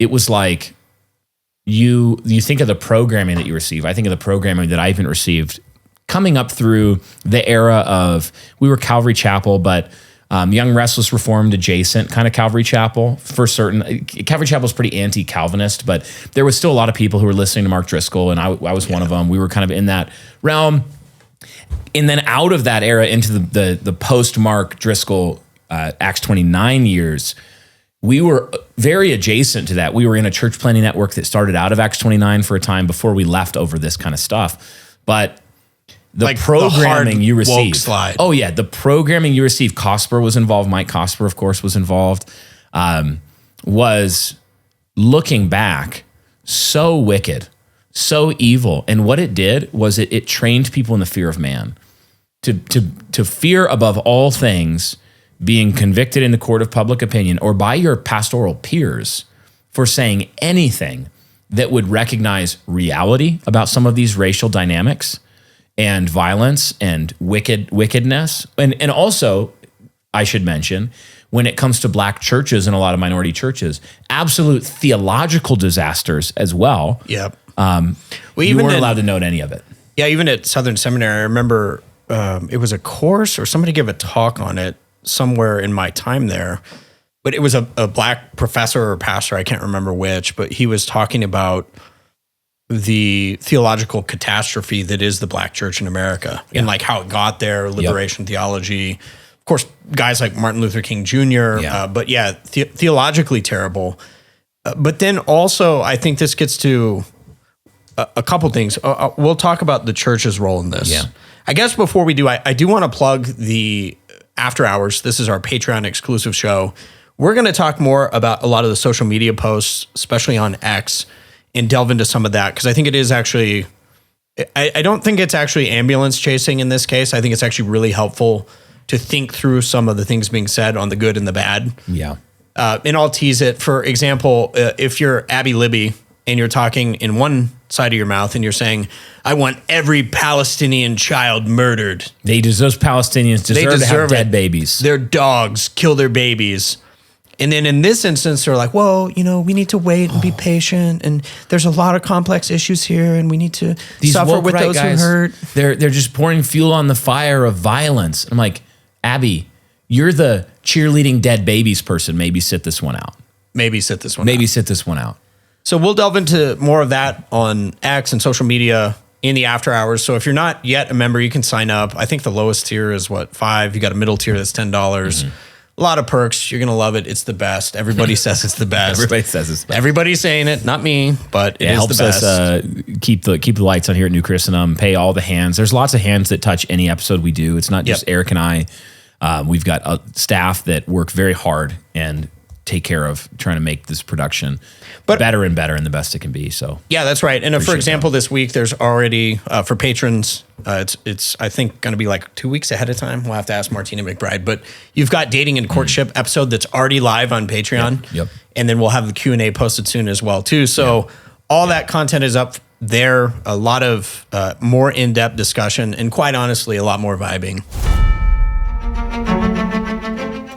it was like, you think of the programming that you receive. I think of the programming that I even received coming up through the era of, we were Calvary Chapel, but Young Restless Reformed adjacent kind of Calvary Chapel for certain. Calvary Chapel is pretty anti-Calvinist, but there was still a lot of people who were listening to Mark Driscoll, and I was one of them. We were kind of in that realm. And then out of that era into the post-Mark Driscoll Acts 29 years, we were very adjacent to that. We were in a church planting network that started out of Acts 29 for a time before we left over this kind of stuff. But the like programming you received. Slide. Oh, yeah. The programming you received. Cosper was involved. Mike Cosper, of course, was involved. Was, looking back, so wicked, so evil. And what it did was it trained people in the fear of man. To fear above all things being convicted in the court of public opinion or by your pastoral peers for saying anything that would recognize reality about some of these racial dynamics and violence and wickedness. And also, I should mention, when it comes to black churches and a lot of minority churches, absolute theological disasters as well. Yep. You weren't allowed to note any of it. Yeah, even at Southern Seminary, I remember it was a course or somebody gave a talk on it somewhere in my time there. But it was a black professor or pastor, I can't remember which, but he was talking about the theological catastrophe that is the black church in America and like how it got there, liberation theology. Of course, guys like Martin Luther King Jr., but theologically terrible. But then also, I think this gets to a couple things. We'll talk about the church's role in this. Yeah. I guess before we do, I do want to plug the After Hours. This is our Patreon exclusive show. We're going to talk more about a lot of the social media posts, especially on X, and delve into some of that because I think it is actually, I don't think it's actually ambulance chasing in this case. I think it's actually really helpful to think through some of the things being said on the good and the bad. Yeah. And I'll tease it. For example, if you're Abby Libby and you're talking in one side of your mouth and you're saying, I want every Palestinian child murdered. Those Palestinians deserve to have dead babies. Their dogs kill their babies. And then in this instance, they're like, well, we need to wait and be patient. And there's a lot of complex issues here. And we need to suffer with those who hurt. They're just pouring fuel on the fire of violence. I'm like, Abby, you're the cheerleading dead babies person. Maybe sit this one out. Sit this one out. So we'll delve into more of that on X and social media in the After Hours. So if you're not yet a member, you can sign up. I think the lowest tier is $5. You got a middle tier that's $10. Mm-hmm. A lot of perks. You're going to love it. It's the best. Everybody says it's the best. Everybody says it's the best. Everybody's saying it, not me, but it is the best. Us keep the lights on here at New Christendom, pay all the hands. There's lots of hands that touch any episode we do. It's not just Eric and I. We've got staff that work very hard and take care of trying to make this production better and better and the best it can be. So yeah, that's right. And for example, this week there's already for patrons, it's I think going to be like 2 weeks ahead of time. We'll have to ask Martina McBride, but you've got dating and courtship episode that's already live on Patreon. Yep. And then we'll have the Q&A posted soon as well too. So all that content is up there. A lot of more in-depth discussion and quite honestly, a lot more vibing.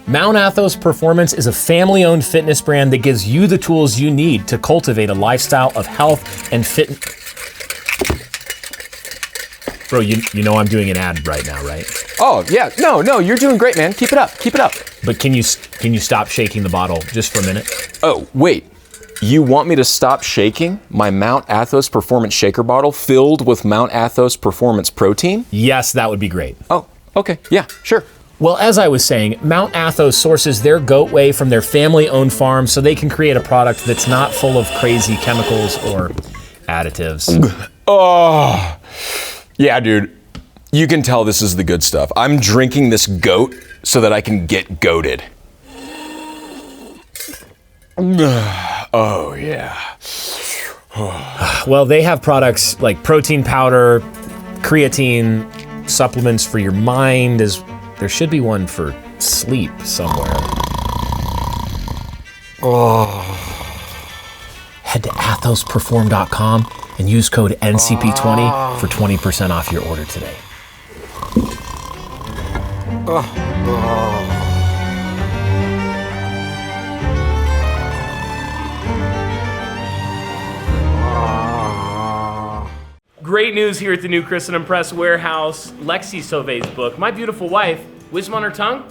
Mount Athos Performance is a family-owned fitness brand that gives you the tools you need to cultivate a lifestyle of health and fitness. Bro, you know I'm doing an ad right now, right? Oh, yeah. No, you're doing great, man. Keep it up. But can you stop shaking the bottle just for a minute? Oh, wait. You want me to stop shaking my Mount Athos Performance shaker bottle filled with Mount Athos Performance protein? Yes, that would be great. Oh, okay. Yeah, sure. Well, as I was saying, Mount Athos sources their goat whey from their family-owned farm so they can create a product that's not full of crazy chemicals or additives. Oh, yeah, dude. You can tell this is the good stuff. I'm drinking this goat so that I can get goated. Oh, yeah. Well, they have products like protein powder, creatine, supplements for your mind. There should be one for sleep somewhere. Head to athosperform.com and use code NCP20 for 20% off your order today. Great news here at the New Christendom Press Warehouse. Lexi Sauve's book, My Beautiful Wife, Wisdom on Her Tongue,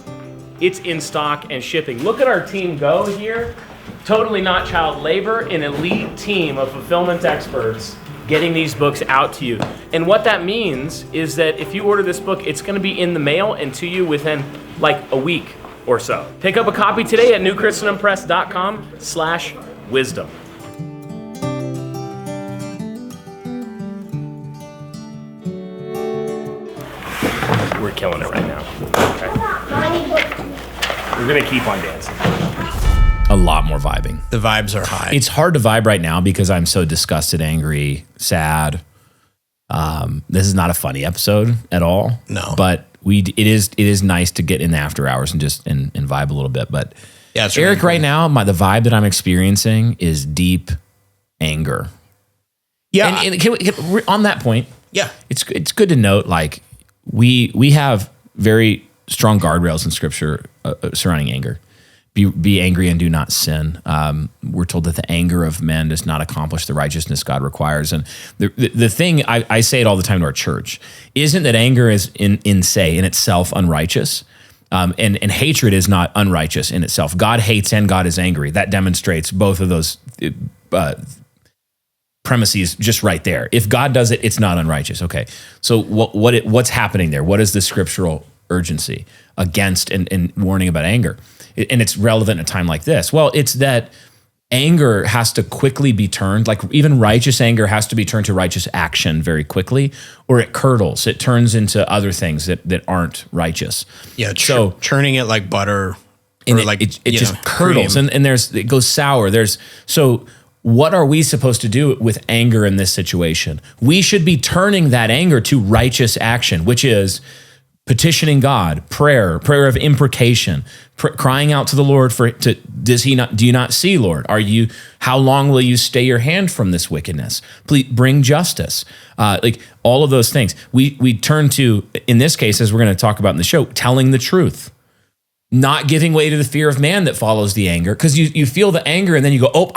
it's in stock and shipping. Look at our team go here. Totally not child labor, an elite team of fulfillment experts getting these books out to you. And what that means is that if you order this book, it's going to be in the mail and to you within like a week. or so. Pick up a copy today at newchristendompress.com/wisdom. We're killing it right now. Okay. We're gonna keep on dancing. A lot more vibing. The vibes are high. It's hard to vibe right now because I'm so disgusted, angry, sad. This is not a funny episode at all. No. But it is nice to get in the after hours and just and vibe a little bit. But yeah, it's Eric, really right now, the vibe that I'm experiencing is deep anger. Yeah. And on that point, yeah. it's good to note, like, we have very strong guardrails in Scripture surrounding anger. Be angry and do not sin. We're told that the anger of men does not accomplish the righteousness God requires. And the thing, I say it all the time to our church, isn't that anger is in itself unrighteous. And hatred is not unrighteous in itself. God hates and God is angry. That demonstrates both of those premises just right there. If God does it, it's not unrighteous. Okay, so what's happening there? What is the scriptural urgency against and warning about anger? And it's relevant at a time like this. Well, it's that anger has to quickly be turned, like even righteous anger has to be turned to righteous action very quickly, or it curdles. It turns into other things that aren't righteous. Yeah, so churning it like butter, and or it just curdles, and it goes sour. So what are we supposed to do with anger in this situation? We should be turning that anger to righteous action, which is petitioning God, prayer of imprecation, crying out to the Lord do you not see, Lord? How long will you stay your hand from this wickedness? Please bring justice. Like all of those things. We turn to, in this case, as we're going to talk about in the show, telling the truth, not giving way to the fear of man that follows the anger, because you feel the anger and then you go, oh,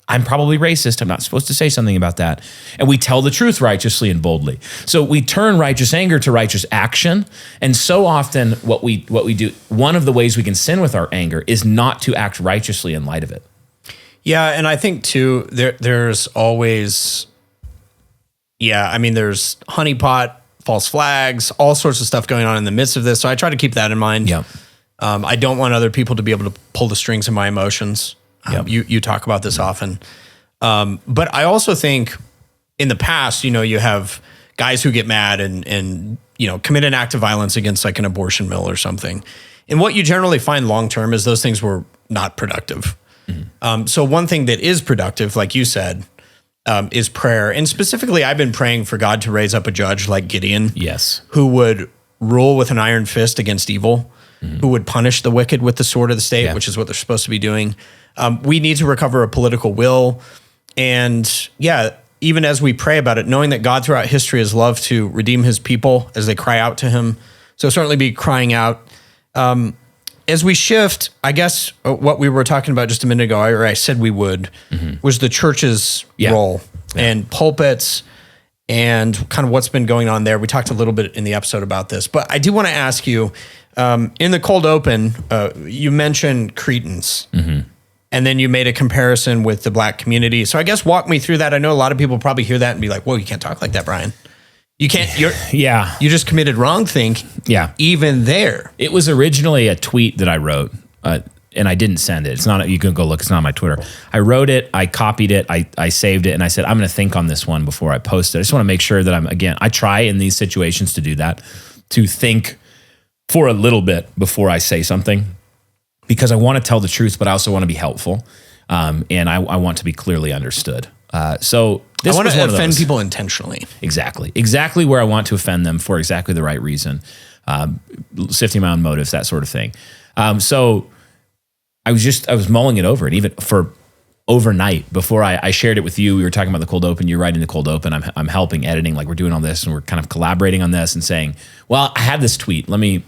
I'm probably racist. I'm not supposed to say something about that. And we tell the truth righteously and boldly. So we turn righteous anger to righteous action. And so often what we do, one of the ways we can sin with our anger is not to act righteously in light of it. Yeah, and I think too, there's always, there's honeypot, false flags, all sorts of stuff going on in the midst of this. So I try to keep that in mind. Yeah. I don't want other people to be able to pull the strings of my emotions. Yep. You talk about this often. But I also think in the past, you have guys who get mad and commit an act of violence against like an abortion mill or something. And what you generally find long-term is those things were not productive. Mm-hmm. So one thing that is productive, like you said, is prayer. And specifically, I've been praying for God to raise up a judge like Gideon. Yes. Who would rule with an iron fist against evil, who would punish the wicked with the sword of the state, which is what they're supposed to be doing. We need to recover a political will. And even as we pray about it, knowing that God throughout history has loved to redeem his people as they cry out to him. So certainly be crying out. As we shift, I guess what we were talking about just a minute ago, or I said we would, was the church's role and pulpits and kind of what's been going on there. We talked a little bit in the episode about this, but I do want to ask you, in the cold open, you mentioned Cretans. And then you made a comparison with the black community. So I guess walk me through that. I know a lot of people probably hear that and be like, whoa, you can't talk like that, Brian. You can't, you just committed wrongthink. Yeah. Even there. It was originally a tweet that I wrote, and I didn't send it. It's not, you can go look, it's not on my Twitter. I wrote it, I copied it, I saved it, and I said, I'm going to think on this one before I post it. I just want to make sure that I try in these situations to do that, to think for a little bit before I say something. Because I want to tell the truth, but I also want to be helpful, and I want to be clearly understood. So this I want was to one of offend those. people intentionally. Exactly where I want to offend them for exactly the right reason, sifting my own motives, that sort of thing. So I was mulling it over, and even for overnight before I shared it with you, we were talking about the cold open. You're writing the cold open. I'm helping editing, like we're doing all this, and we're kind of collaborating on this and saying, well, I have this tweet. Let me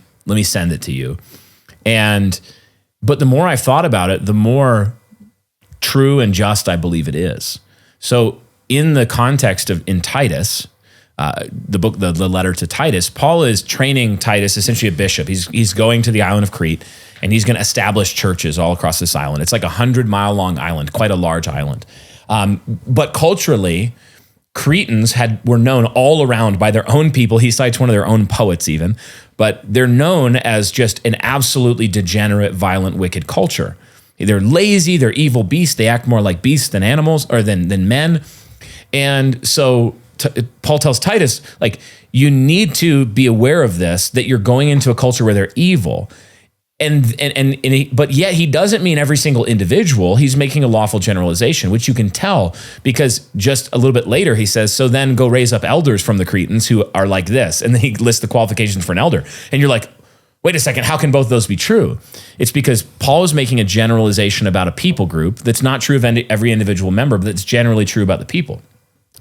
send it to you, But the more I've thought about it, the more true and just I believe it is. So in the context of in Titus, the book, the letter to Titus, Paul is training Titus, essentially a bishop. He's going to the island of Crete, and he's going to establish churches all across this island. It's like 100-mile long island, quite a large island. But culturally, Cretans were known all around by their own people. He cites one of their own poets even, but they're known as just an absolutely degenerate, violent, wicked culture. They're lazy, they're evil beasts, they act more like beasts than animals or than men. And so Paul tells Titus, like, you need to be aware of this, that you're going into a culture where they're evil. But yet he doesn't mean every single individual. He's making a lawful generalization, which you can tell because just a little bit later he says, so then go raise up elders from the Cretans who are like this. And then he lists the qualifications for an elder. And you're like, wait a second, how can both those be true? It's because Paul is making a generalization about a people group that's not true of every individual member, but that's generally true about the people.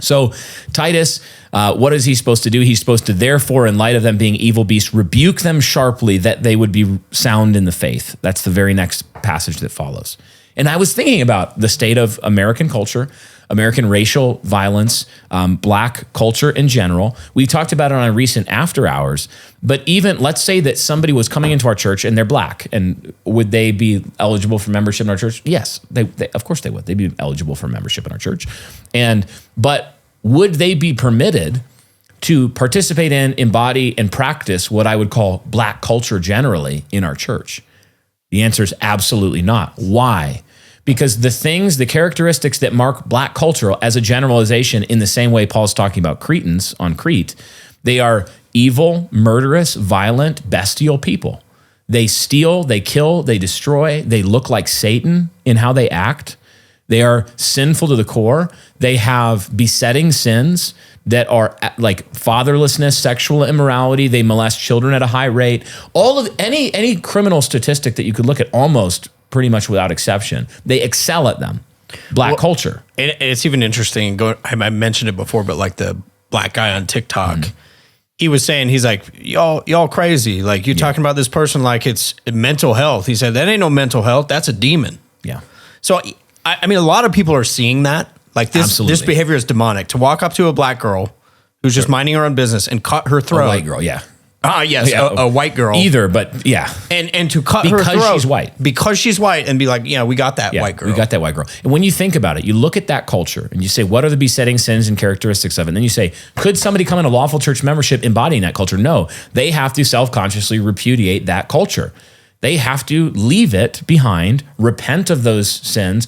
So Titus, what is he supposed to do? He's supposed to, therefore, in light of them being evil beasts, rebuke them sharply that they would be sound in the faith. That's the very next passage that follows. And I was thinking about the state of American culture, American racial violence, black culture in general. We talked about it on a recent After Hours, but even let's say that somebody was coming into our church and they're black, and would they be eligible for membership in our church? Yes, they of course they would. They'd be eligible for membership in our church. But would they be permitted to participate in, embody, and practice what I would call black culture generally in our church? The answer is absolutely not. Why? Because the characteristics that mark black culture as a generalization, in the same way Paul's talking about Cretans on Crete, they are evil, murderous, violent, bestial people. They steal, they kill, they destroy, they look like Satan in how they act. They are sinful to the core. They have besetting sins that are like fatherlessness, sexual immorality. They molest children at a high rate. All of any criminal statistic that you could look at, almost pretty much without exception, they excel at them. Black culture. And it's even interesting. I mentioned it before, but like the black guy on TikTok, he was saying, he's like, y'all crazy. Like, you're talking about this person like it's mental health. He said, that ain't no mental health. That's a demon. Yeah. So, I mean, a lot of people are seeing that. Like, this behavior is demonic. To walk up to a black girl who's just minding her own business and cut her throat. A white girl, yeah. Yes, yeah. A white girl. Either, but yeah. And to cut her throat. Because she's white. Because she's white, and be like, yeah, we got that white girl. We got that white girl. And when you think about it, you look at that culture and you say, what are the besetting sins and characteristics of it? And then you say, could somebody come in a lawful church membership embodying that culture? No. They have to self-consciously repudiate that culture. They have to leave it behind, repent of those sins.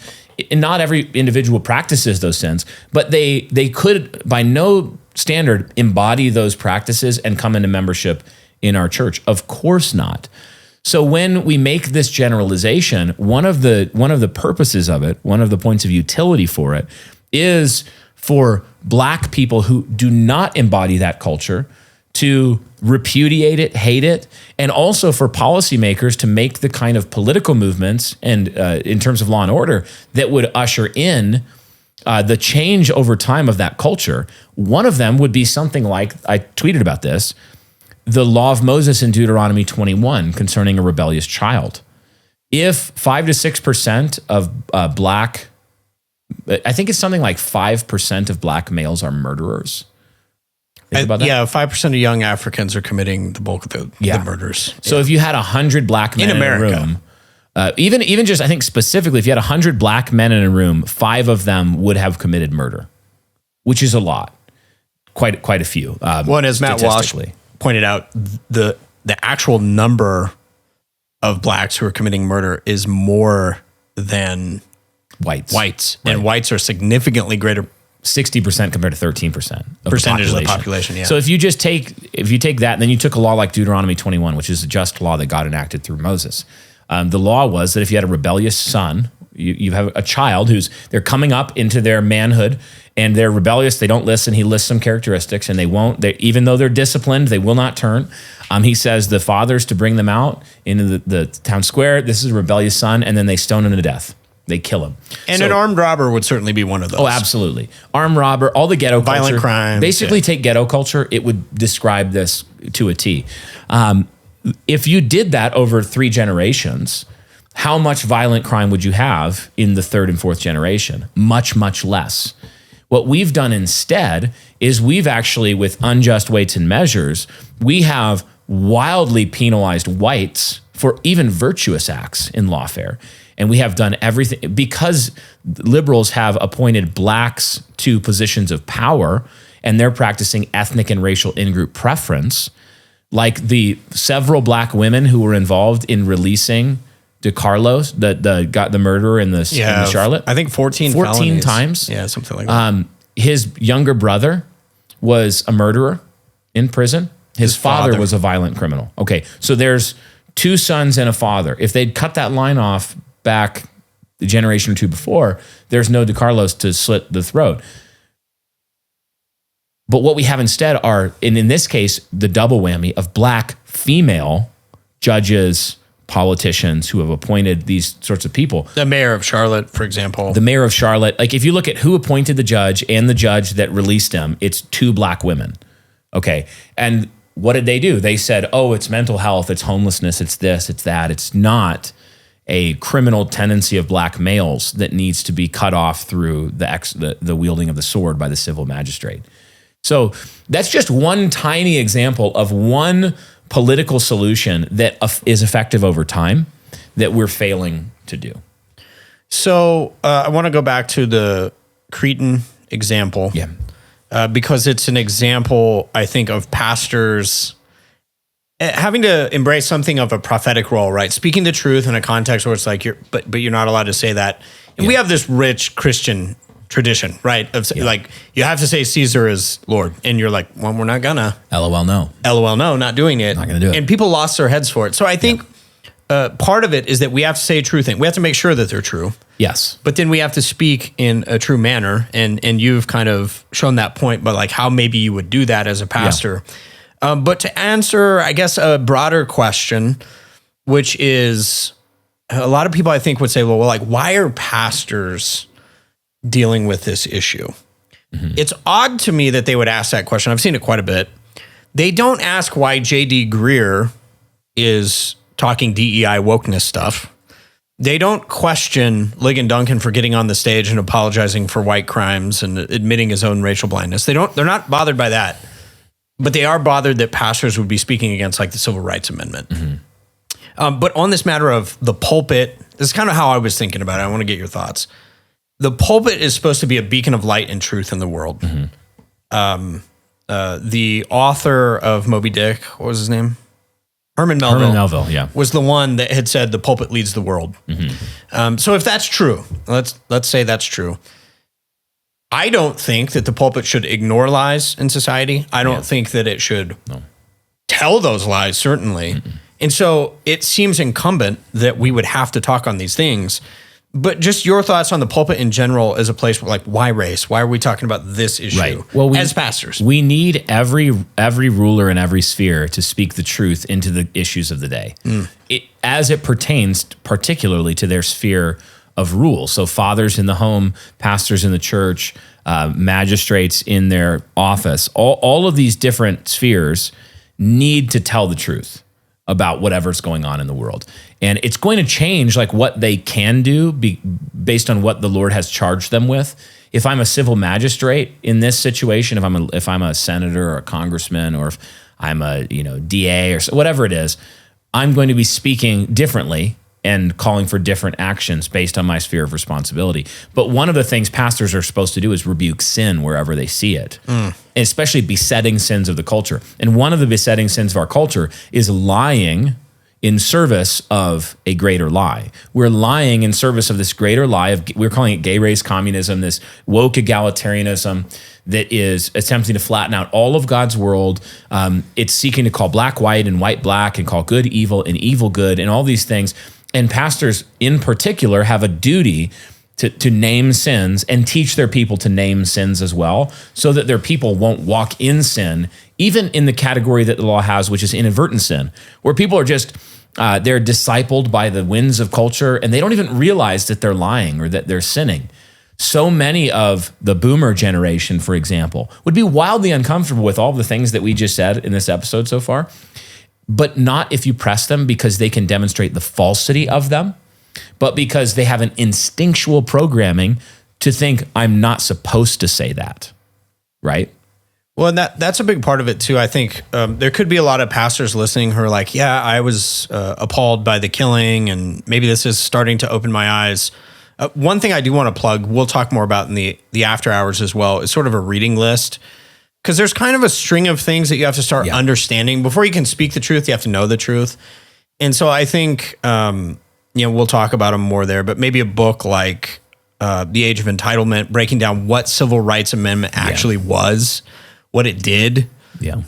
And not every individual practices those sins, but they could, by no standard, embody those practices and come into membership in our church. Of course not. So when we make this generalization, one of the purposes of it, one of the points of utility for it, is for black people who do not embody that culture to repudiate it, hate it, and also for policymakers to make the kind of political movements and in terms of law and order that would usher in the change over time of that culture. One of them would be something like, I tweeted about this, the law of Moses in Deuteronomy 21 concerning a rebellious child. If 5 to 6% of black, I think it's something like 5% of black males are murderers. Think about that? Yeah, 5% of young Africans are committing the bulk of the murders. So if you had 100 black men in a room, even just, I think specifically, if you had 100 black men in a room, 5 of them would have committed murder, which is a lot, quite a few. One, as Matt Walsh pointed out, the actual number of blacks who are committing murder is more than whites. Right. And whites are significantly greater. 60% compared to 13% of percentage of the population. Yeah. So if you take that, and then you took a law like Deuteronomy 21, which is a just law that God enacted through Moses. The law was that if you had a rebellious son, you have a child they're coming up into their manhood and they're rebellious, they don't listen. He lists some characteristics and even though they're disciplined, they will not turn. He says the fathers to bring them out into the town square. This is a rebellious son, and then they stone him to death. They kill him. And an armed robber would certainly be one of those. Oh, absolutely. Armed robber, all the ghetto culture. Violent crimes. Basically, take ghetto culture, it would describe this to a T. If you did that over 3 generations, how much violent crime would you have in the 3rd and 4th generation? Much, much less. What we've done instead is we've actually, with unjust weights and measures, we have wildly penalized whites for even virtuous acts in lawfare. And we have done everything because liberals have appointed blacks to positions of power and they're practicing ethnic and racial in-group preference. Like the several black women who were involved in releasing DeCarlos, the murderer in the Charlotte. I think 14 felonies. times. Yeah, something like that. His younger brother was a murderer in prison. His father was a violent criminal. Okay, so there's 2 sons and a father. If they'd cut that line off back the generation or 2 before, there's no DeCarlos to slit the throat. But what we have instead are, and in this case, the double whammy of black female judges, politicians who have appointed these sorts of people. The mayor of Charlotte, for example. The mayor of Charlotte, like if you look at who appointed the judge and the judge that released him, it's 2 black women. Okay. And what did they do? They said, oh, it's mental health, it's homelessness, it's this, it's that. It's not a criminal tendency of black males that needs to be cut off through the wielding of the sword by the civil magistrate. So that's just one tiny example of one political solution that is effective over time that we're failing to do. So I want to go back to the Cretan example. Yeah. Because it's an example, I think, of pastors having to embrace something of a prophetic role, right? Speaking the truth in a context where it's like, but you're not allowed to say that. And we have this rich Christian tradition, right? Of like, you have to say Caesar is Lord. And you're like, well, we're not gonna. LOL, no. LOL, no, not doing it. Not gonna do it. And people lost their heads for it. So I think part of it is that we have to say true things. We have to make sure that they're true. Yes. But then we have to speak in a true manner. And you've kind of shown that point, but like how maybe you would do that as a pastor. Yeah. But to answer, I guess, a broader question, which is a lot of people I think would say, well, like, why are pastors dealing with this issue? Mm-hmm. It's odd to me that they would ask that question. I've seen it quite a bit. They don't ask why J.D. Greer is talking DEI wokeness stuff. They don't question Ligon Duncan for getting on the stage and apologizing for white crimes and admitting his own racial blindness. They're not bothered by that, but they are bothered that pastors would be speaking against like the Civil Rights Amendment. Mm-hmm. But on this matter of the pulpit, this is kind of how I was thinking about it. I want to get your thoughts. The pulpit is supposed to be a beacon of light and truth in the world. Mm-hmm. The author of Moby Dick, what was his name? Herman Melville, yeah, was the one that had said the pulpit leads the world. Mm-hmm. So if that's true, let's say that's true. I don't think that the pulpit should ignore lies in society. I don't think that it should tell those lies, certainly. Mm-mm. And so it seems incumbent that we would have to talk on these things. But just your thoughts on the pulpit in general as a place where, like, why race? Why are we talking about this issue? Right. Well, as pastors? We need every ruler in every sphere to speak the truth into the issues of the day, as it pertains particularly to their sphere of rule. So fathers in the home, pastors in the church, magistrates in their office, all of these different spheres need to tell the truth about whatever's going on in the world. And it's going to change like what they can do based on what the Lord has charged them with. If I'm a civil magistrate in this situation, if I'm a senator or a congressman, or if I'm a DA or whatever it is, I'm going to be speaking differently and calling for different actions based on my sphere of responsibility. But one of the things pastors are supposed to do is rebuke sin wherever they see it, and especially besetting sins of the culture. And one of the besetting sins of our culture is lying in service of a greater lie. We're lying in service of this greater lie we're calling it gay race communism, this woke egalitarianism that is attempting to flatten out all of God's world. It's seeking to call black white and white black, and call good evil and evil good, and all these things. And pastors in particular have a duty to name sins and teach their people to name sins as well, so that their people won't walk in sin, even in the category that the law has, which is inadvertent sin, where people are just, they're discipled by the winds of culture and they don't even realize that they're lying or that they're sinning. So many of the boomer generation, for example, would be wildly uncomfortable with all the things that we just said in this episode so far, but not if you press them because they can demonstrate the falsity of them, but because they have an instinctual programming to think I'm not supposed to say that, right? Well, and that's a big part of it too. I think there could be a lot of pastors listening who are like, yeah, I was appalled by the killing, and maybe this is starting to open my eyes. One thing I do want to plug, we'll talk more about in the after hours as well, is sort of a reading list. Because there's kind of a string of things that you have to start understanding. Before you can speak the truth, you have to know the truth. And so I think, we'll talk about them more there, but maybe a book like The Age of Entitlement, breaking down what Civil Rights Amendment actually was, what it did,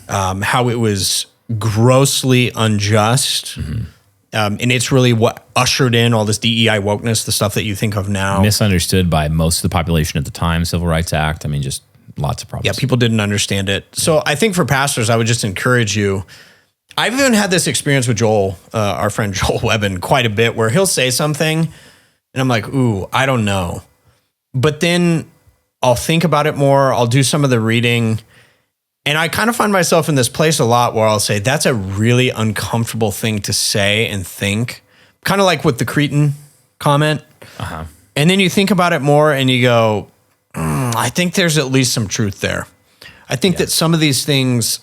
how it was grossly unjust. Mm-hmm. And it's really what ushered in all this DEI wokeness, the stuff that you think of now. Misunderstood by most of the population at the time, Civil Rights Act. I mean, just lots of problems. Yeah, people didn't understand it. So I think for pastors, I would just encourage you. I've even had this experience with Joel, our friend Joel Webben, quite a bit, where he'll say something, and I'm like, ooh, I don't know. But then I'll think about it more. I'll do some of the reading. And I kind of find myself in this place a lot where I'll say, that's a really uncomfortable thing to say and think. Kind of like with the Cretan comment. Uh-huh. And then you think about it more and you go, I think there's at least some truth there. I think that some of these things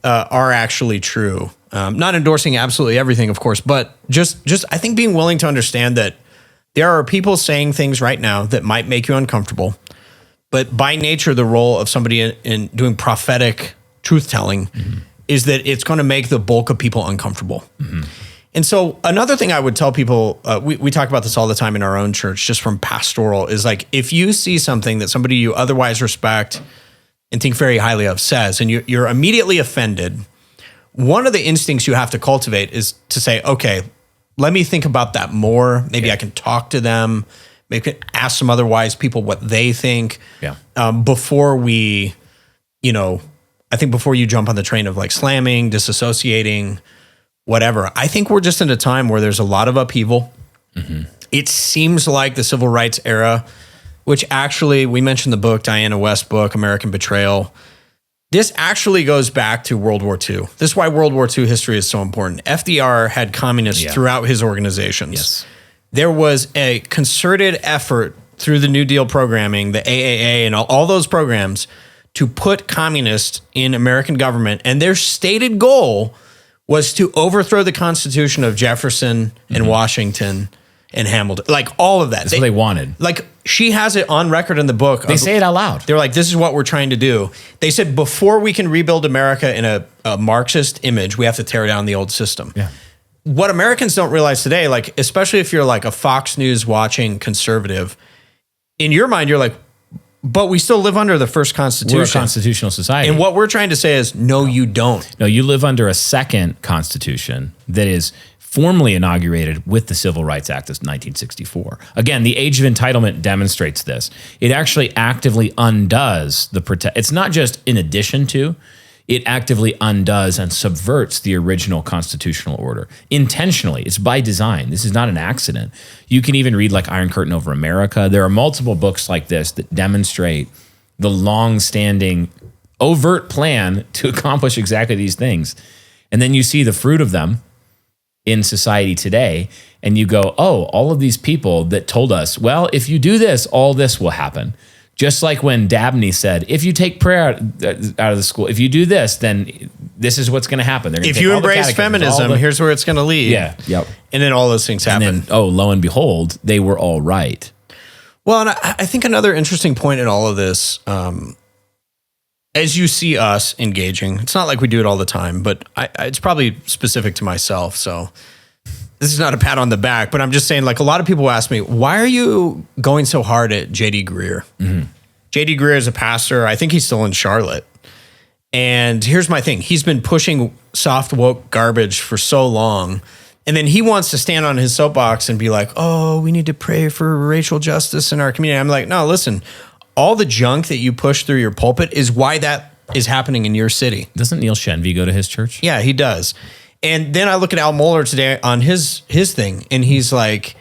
are actually true. Not endorsing absolutely everything, of course, but just I think being willing to understand that there are people saying things right now that might make you uncomfortable. But by nature, the role of somebody in doing prophetic truth-telling is that it's going to make the bulk of people uncomfortable. Mm-hmm. And so another thing I would tell people, we talk about this all the time in our own church, just from pastoral, is like, if you see something that somebody you otherwise respect and think very highly of says, and you're immediately offended, one of the instincts you have to cultivate is to say, okay, let me think about that more. Maybe I can talk to them. Maybe ask some other wise people what they think. Yeah. Before we, I think before you jump on the train of like slamming, disassociating, whatever. I think we're just in a time where there's a lot of upheaval. Mm-hmm. It seems like the civil rights era, which actually, we mentioned the book, Diana West's book, American Betrayal. This actually goes back to World War II. This is why World War II history is so important. FDR had communists throughout his organizations. Yes. There was a concerted effort through the New Deal programming, the AAA and all those programs, to put communists in American government. And their stated goal was to overthrow the Constitution of Jefferson and Washington and Hamilton. Like all of that. That's what they wanted. Like she has it on record in the book. They say it out loud. They're like, this is what we're trying to do. They said, before we can rebuild America in a Marxist image, we have to tear down the old system. Yeah. What Americans don't realize today, like, especially if you're like a Fox News watching conservative, in your mind, you're like, but we still live under the first Constitution. We're a constitutional society. And what we're trying to say is, no, you don't. No, you live under a second Constitution that is formally inaugurated with the Civil Rights Act of 1964. Again, the Age of Entitlement demonstrates this. It actually actively undoes it's not just in addition to, it actively undoes and subverts the original constitutional order intentionally. It's by design. This is not an accident. You can even read like Iron Curtain Over America. There are multiple books like this that demonstrate the long-standing overt plan to accomplish exactly these things. And then you see the fruit of them in society today, and you go, oh, all of these people that told us, well, if you do this, all this will happen. Just like when Dabney said, if you take prayer out of the school, if you do this, then this is what's going to happen. If you embrace feminism, here's where it's going to lead. Yeah. Yep. And then all those things happen. And then, lo and behold, they were all right. Well, and I think another interesting point in all of this, as you see us engaging, it's not like we do it all the time, but it's probably specific to myself. So this is not a pat on the back, but I'm just saying, like, a lot of people ask me, why are you going so hard at J.D. Greear? Mm-hmm. J.D. Greear is a pastor. I think he's still in Charlotte. And here's my thing. He's been pushing soft woke garbage for so long. And then he wants to stand on his soapbox and be like, oh, we need to pray for racial justice in our community. I'm like, no, listen, all the junk that you push through your pulpit is why that is happening in your city. Doesn't Neil Shenvi go to his church? Yeah, he does. And then I look at Al Mohler today on his thing, and he's like,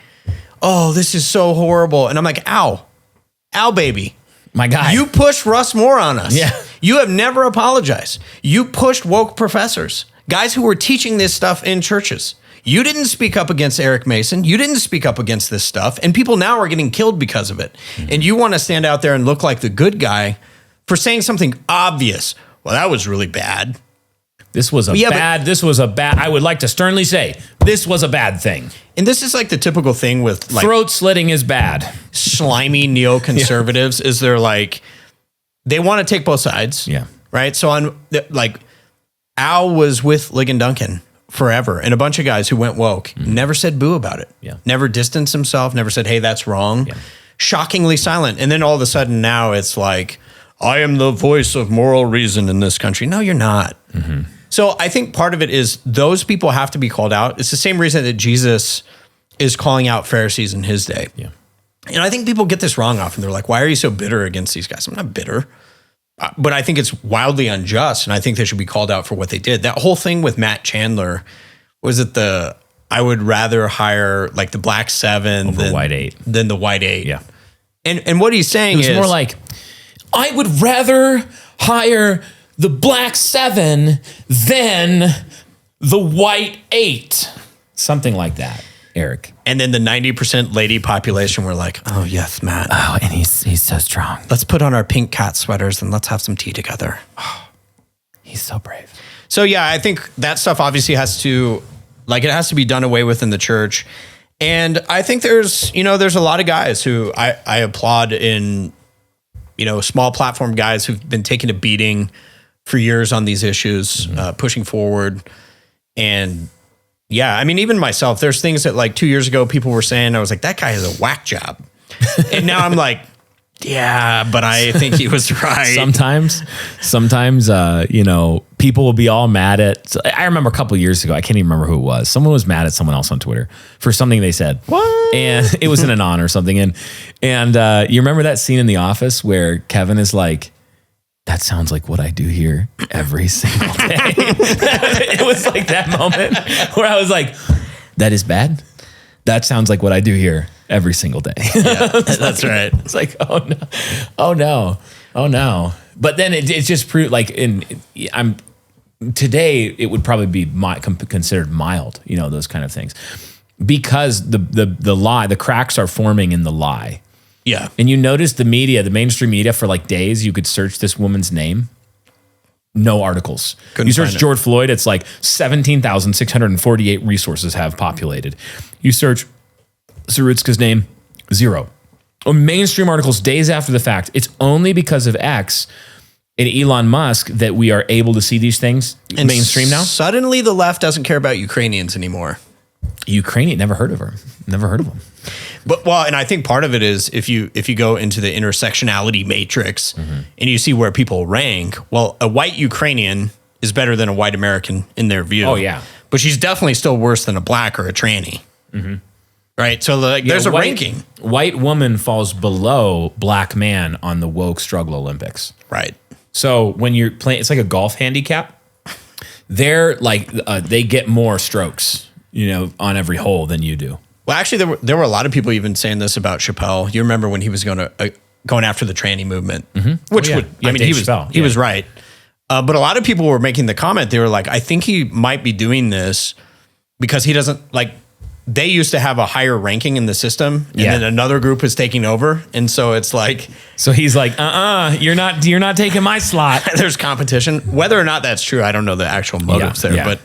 oh, this is so horrible. And I'm like, Al baby. My guy. You pushed Russ Moore on us. Yeah. You have never apologized. You pushed woke professors, guys who were teaching this stuff in churches. You didn't speak up against Eric Mason. You didn't speak up against this stuff. And people now are getting killed because of it. Mm-hmm. And you want to stand out there and look like the good guy for saying something obvious. Well, that was really bad. This was a bad, I would like to sternly say, this was a bad thing. And this is like the typical thing with like throat slitting is bad. Slimy neoconservatives is they're like, they want to take both sides. Yeah. Right. So like Al was with Ligon Duncan forever, and a bunch of guys who went woke never said boo about it. Yeah. Never distanced himself, never said, hey, that's wrong. Yeah. Shockingly silent. And then all of a sudden now it's like, I am the voice of moral reason in this country. No, you're not. Mm-hmm. So I think part of it is those people have to be called out. It's the same reason that Jesus is calling out Pharisees in his day. Yeah. And I think people get this wrong often. They're like, why are you so bitter against these guys? I'm not bitter. But I think it's wildly unjust, and I think they should be called out for what they did. That whole thing with Matt Chandler, was it I would rather hire like the black 7 over than white 8. Than the white 8. Yeah. And what he's saying is more like, I would rather hire the black 7 than the white 8. Something like that, Eric. And then the 90% lady population were like, oh, yes, Matt. Oh, and he's so strong. Let's put on our pink cat sweaters and let's have some tea together. Oh, he's so brave. So, yeah, I think that stuff obviously has to be done away with in the church. And I think there's a lot of guys who I applaud in, small platform guys who've been taking a beating for years on these issues, pushing forward. And yeah, I mean, even myself, there's things that like 2 years ago people were saying, I was like, that guy has a whack job. And now I'm like, yeah, but I think he was right. Sometimes, people will be all mad at, I remember a couple of years ago, I can't even remember who it was. Someone was mad at someone else on Twitter for something they said. What? And it was in an on or something. And you remember that scene in The Office where Kevin is like, that sounds like what I do here every single day. It was like that moment where I was like, that is bad. That sounds like what I do here every single day. Yeah, that's right. It's like, oh no. But then it just proved like today it would probably be considered mild, those kind of things, because the lie, the cracks are forming in the lie. Yeah. And you notice the mainstream media for like days, you could search this woman's name. No articles. You search George Floyd, it's like 17,648 resources have populated. You search Zarutska's name, 0. Or mainstream articles days after the fact. It's only because of X and Elon Musk that we are able to see these things mainstream now. Suddenly the left doesn't care about Ukrainians anymore. Ukrainian, never heard of her. Never heard of them. But and I think part of it is if you go into the intersectionality matrix and you see where people rank, well, a white Ukrainian is better than a white American in their view. Oh yeah, but she's definitely still worse than a black or a tranny. Mm-hmm. Right. So there's a ranking. White woman falls below black man on the woke struggle Olympics. Right. So when you're playing, it's like a golf handicap. They're like they get more strokes, on every hole than you do. Well, actually, there were a lot of people even saying this about Chappelle. You remember when he was going after the tranny movement, which he was right. But a lot of people were making the comment. They were like, I think he might be doing this because he doesn't like. They used to have a higher ranking in the system, and then another group is taking over, and so it's like. So he's like, you're not taking my slot. There's competition. Whether or not that's true, I don't know the actual motives there, but.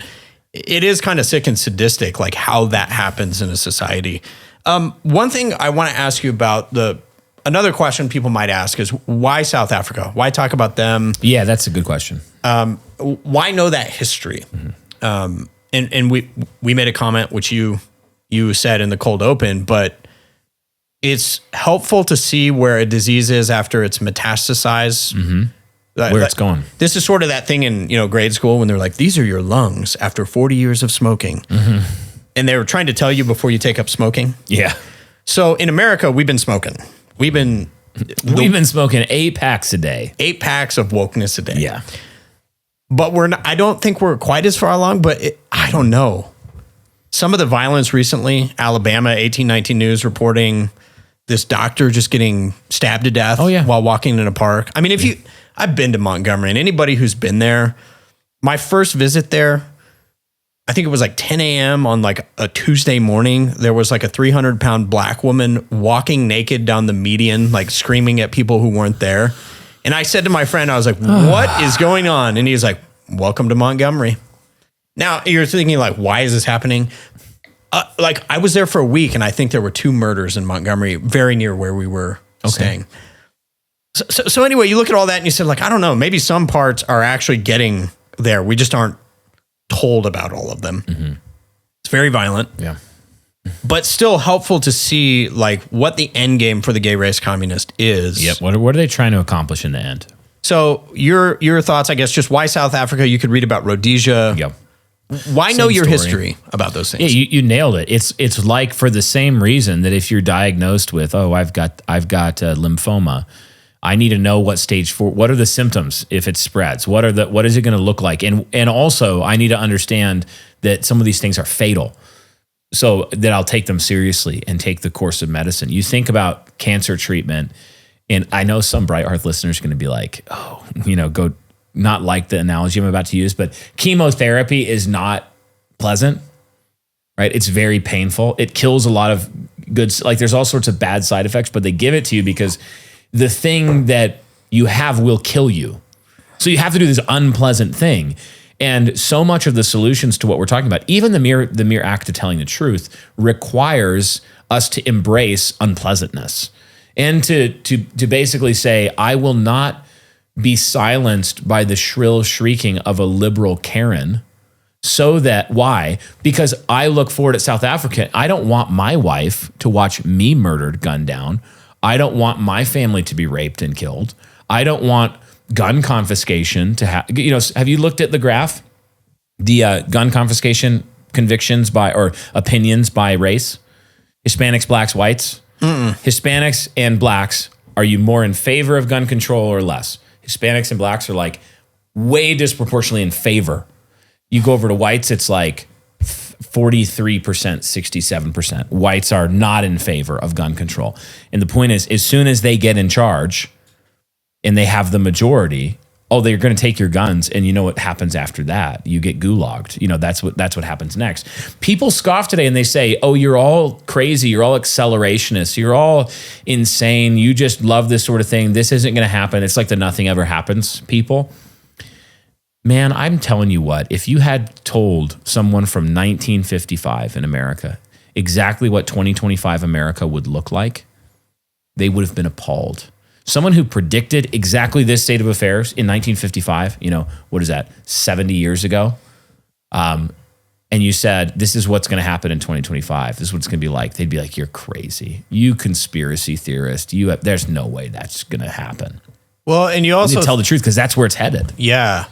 It is kind of sick and sadistic, like how that happens in a society. One thing I want to ask you about another question people might ask is why South Africa? Why talk about them? Yeah, that's a good question. Why know that history? Mm-hmm. And we made a comment, which you said in the cold open, but it's helpful to see where a disease is after it's metastasized. Mm-hmm. Where it's going. This is sort of that thing in grade school when they're like, these are your lungs after 40 years of smoking. Mm-hmm. And they were trying to tell you before you take up smoking. Yeah. So in America, we've been smoking. We've been smoking 8 packs a day. 8 packs of wokeness a day. Yeah. But I don't think we're quite as far along, but I don't know. Some of the violence recently, Alabama, 1819 News reporting this doctor just getting stabbed to death while walking in a park. I mean, I've been to Montgomery, and anybody who's been there, my first visit there, I think it was like 10 a.m. on like a Tuesday morning. There was like a 300-pound black woman walking naked down the median, like screaming at people who weren't there. And I said to my friend, I was like, what is going on? And he's like, welcome to Montgomery. Now you're thinking like, why is this happening? Like I was there for a week and I think there were 2 murders in Montgomery, very near where we were staying. So anyway, you look at all that and you said like, I don't know, maybe some parts are actually getting there. We just aren't told about all of them. Mm-hmm. It's very violent. Yeah. But still helpful to see like what the end game for the gay race communist is. Yep. What are they trying to accomplish in the end? So your thoughts, I guess, just why South Africa? You could read about Rhodesia. Yep. Why Same know your story. history about those things? Yeah, you nailed it. It's like for the same reason that if you're diagnosed with, I've got lymphoma, I need to know what stage 4. What are the symptoms if it spreads? What is it going to look like? And also I need to understand that some of these things are fatal, so that I'll take them seriously and take the course of medicine. You think about cancer treatment, and I know some Bright Heart listeners are going to be like, go. Not like the analogy I'm about to use, but chemotherapy is not pleasant, right? It's very painful. It kills a lot of good, like there's all sorts of bad side effects, but they give it to you because the thing that you have will kill you. So you have to do this unpleasant thing. And so much of the solutions to what we're talking about, even the mere act of telling the truth, requires us to embrace unpleasantness and to basically say, I will not be silenced by the shrill shrieking of a liberal Karen. So that, why? Because I look forward at South Africa. I don't want my wife to watch me murdered, gunned down. I don't want my family to be raped and killed. I don't want gun confiscation to have, have you looked at the graph? The gun confiscation convictions or opinions by race? Hispanics, blacks, whites? Hispanics and blacks, are you more in favor of gun control or less? Hispanics and blacks are like way disproportionately in favor. You go over to whites, it's like 43%, 67%. Whites are not in favor of gun control. And the point is, as soon as they get in charge and they have the majority, they're going to take your guns, and you know what happens after that? You get gulagged. That's what happens next. People scoff today and they say, you're all crazy, you're all accelerationists, you're all insane, you just love this sort of thing, this isn't going to happen. It's like the nothing ever happens people. Man, I'm telling you what, if you had told someone from 1955 in America exactly what 2025 America would look like, they would have been appalled. Someone who predicted exactly this state of affairs in 1955, what is that, 70 years ago? And you said, this is what's going to happen in 2025. This is what it's going to be like. They'd be like, you're crazy. You conspiracy theorist. There's no way that's going to happen. Well, and you also tell the truth because that's where it's headed. Yeah.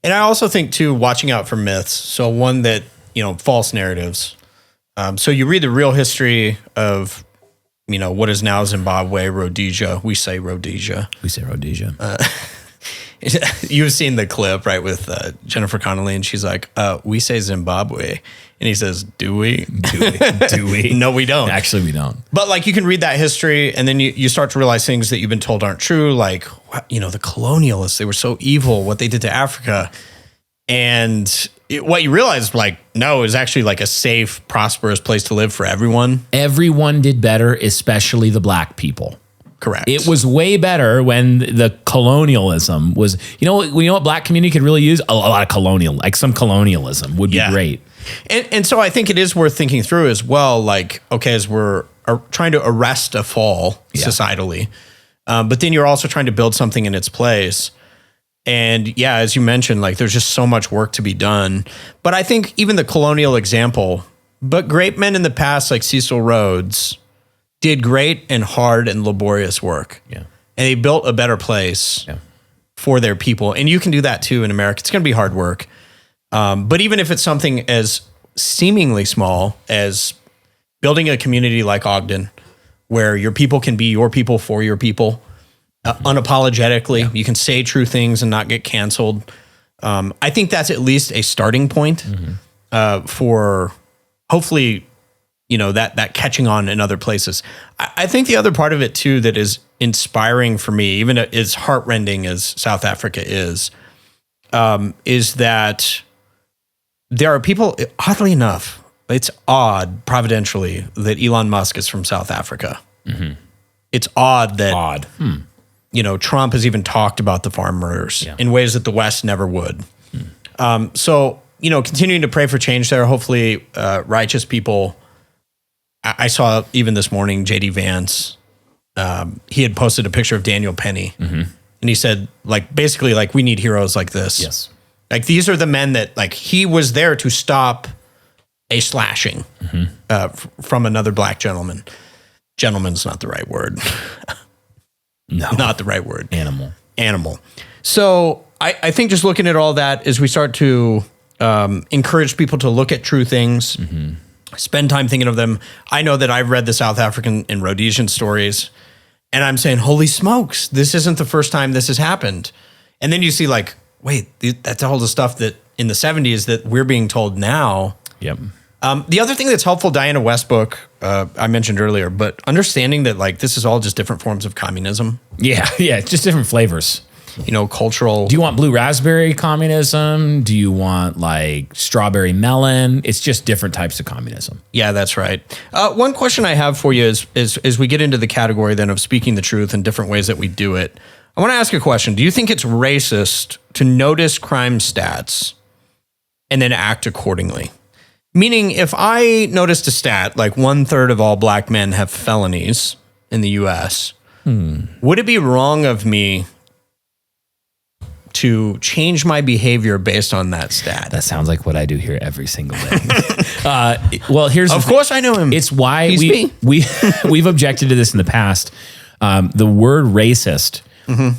And I also think too, watching out for myths. So one that, false narratives. So you read the real history of, what is now Zimbabwe, Rhodesia. We say Rhodesia. You've seen the clip, right, with Jennifer Connelly, and she's like, we say Zimbabwe. And he says, do we? Do we? No, we don't. Actually, we don't. But like you can read that history and then you start to realize things that you've been told aren't true. Like, the colonialists, they were so evil, what they did to Africa. And what you realize, no, is actually like a safe, prosperous place to live for everyone. Everyone did better, especially the black people. Correct. It was way better when the colonialism was, what black community could really use? A lot of some colonialism would be great. And so I think it is worth thinking through as well, as we're trying to arrest a fall societally, but then you're also trying to build something in its place. And as you mentioned, there's just so much work to be done. But I think even the colonial example, but great men in the past like Cecil Rhodes did great and hard and laborious work. Yeah. And they built a better place for their people. And you can do that too in America. It's going to be hard work. But even if it's something as seemingly small as building a community like Ogden, where your people can be your people for your people, unapologetically, you can say true things and not get canceled. I think that's at least a starting point for hopefully, that catching on in other places. I think the other part of it too that is inspiring for me, even as heartrending as South Africa is that there are people, oddly enough, it's odd, providentially, that Elon Musk is from South Africa. Mm-hmm. It's odd that Trump has even talked about the farm murders in ways that the West never would. So, continuing to pray for change there. Hopefully, righteous people. I saw even this morning, J.D. Vance, he had posted a picture of Daniel Penny. And he said, basically, we need heroes like this. Yes. These are the men that, he was there to stop a slashing from another black gentleman. Gentleman's not the right word. No. Not the right word. Animal. So I think just looking at all that as we start to encourage people to look at true things, spend time thinking of them. I know that I've read the South African and Rhodesian stories, and I'm saying, holy smokes, this isn't the first time this has happened. And then you see wait, that's all the stuff that in the 70s that we're being told now. Yep. The other thing that's helpful, Diana West book, I mentioned earlier, but understanding that this is all just different forms of communism. Yeah, it's just different flavors. Cultural. Do you want blue raspberry communism? Do you want strawberry melon? It's just different types of communism. Yeah, that's right. One question I have for you is as we get into the category then of speaking the truth and different ways that we do it, I want to ask a question. Do you think it's racist to notice crime stats and then act accordingly? Meaning, if I noticed a stat 1/3 of all black men have felonies in the U.S., would it be wrong of me to change my behavior based on that stat? That sounds like what I do here every single day. Well, here's of course I know him. It's why He's we've objected to this in the past. The word racist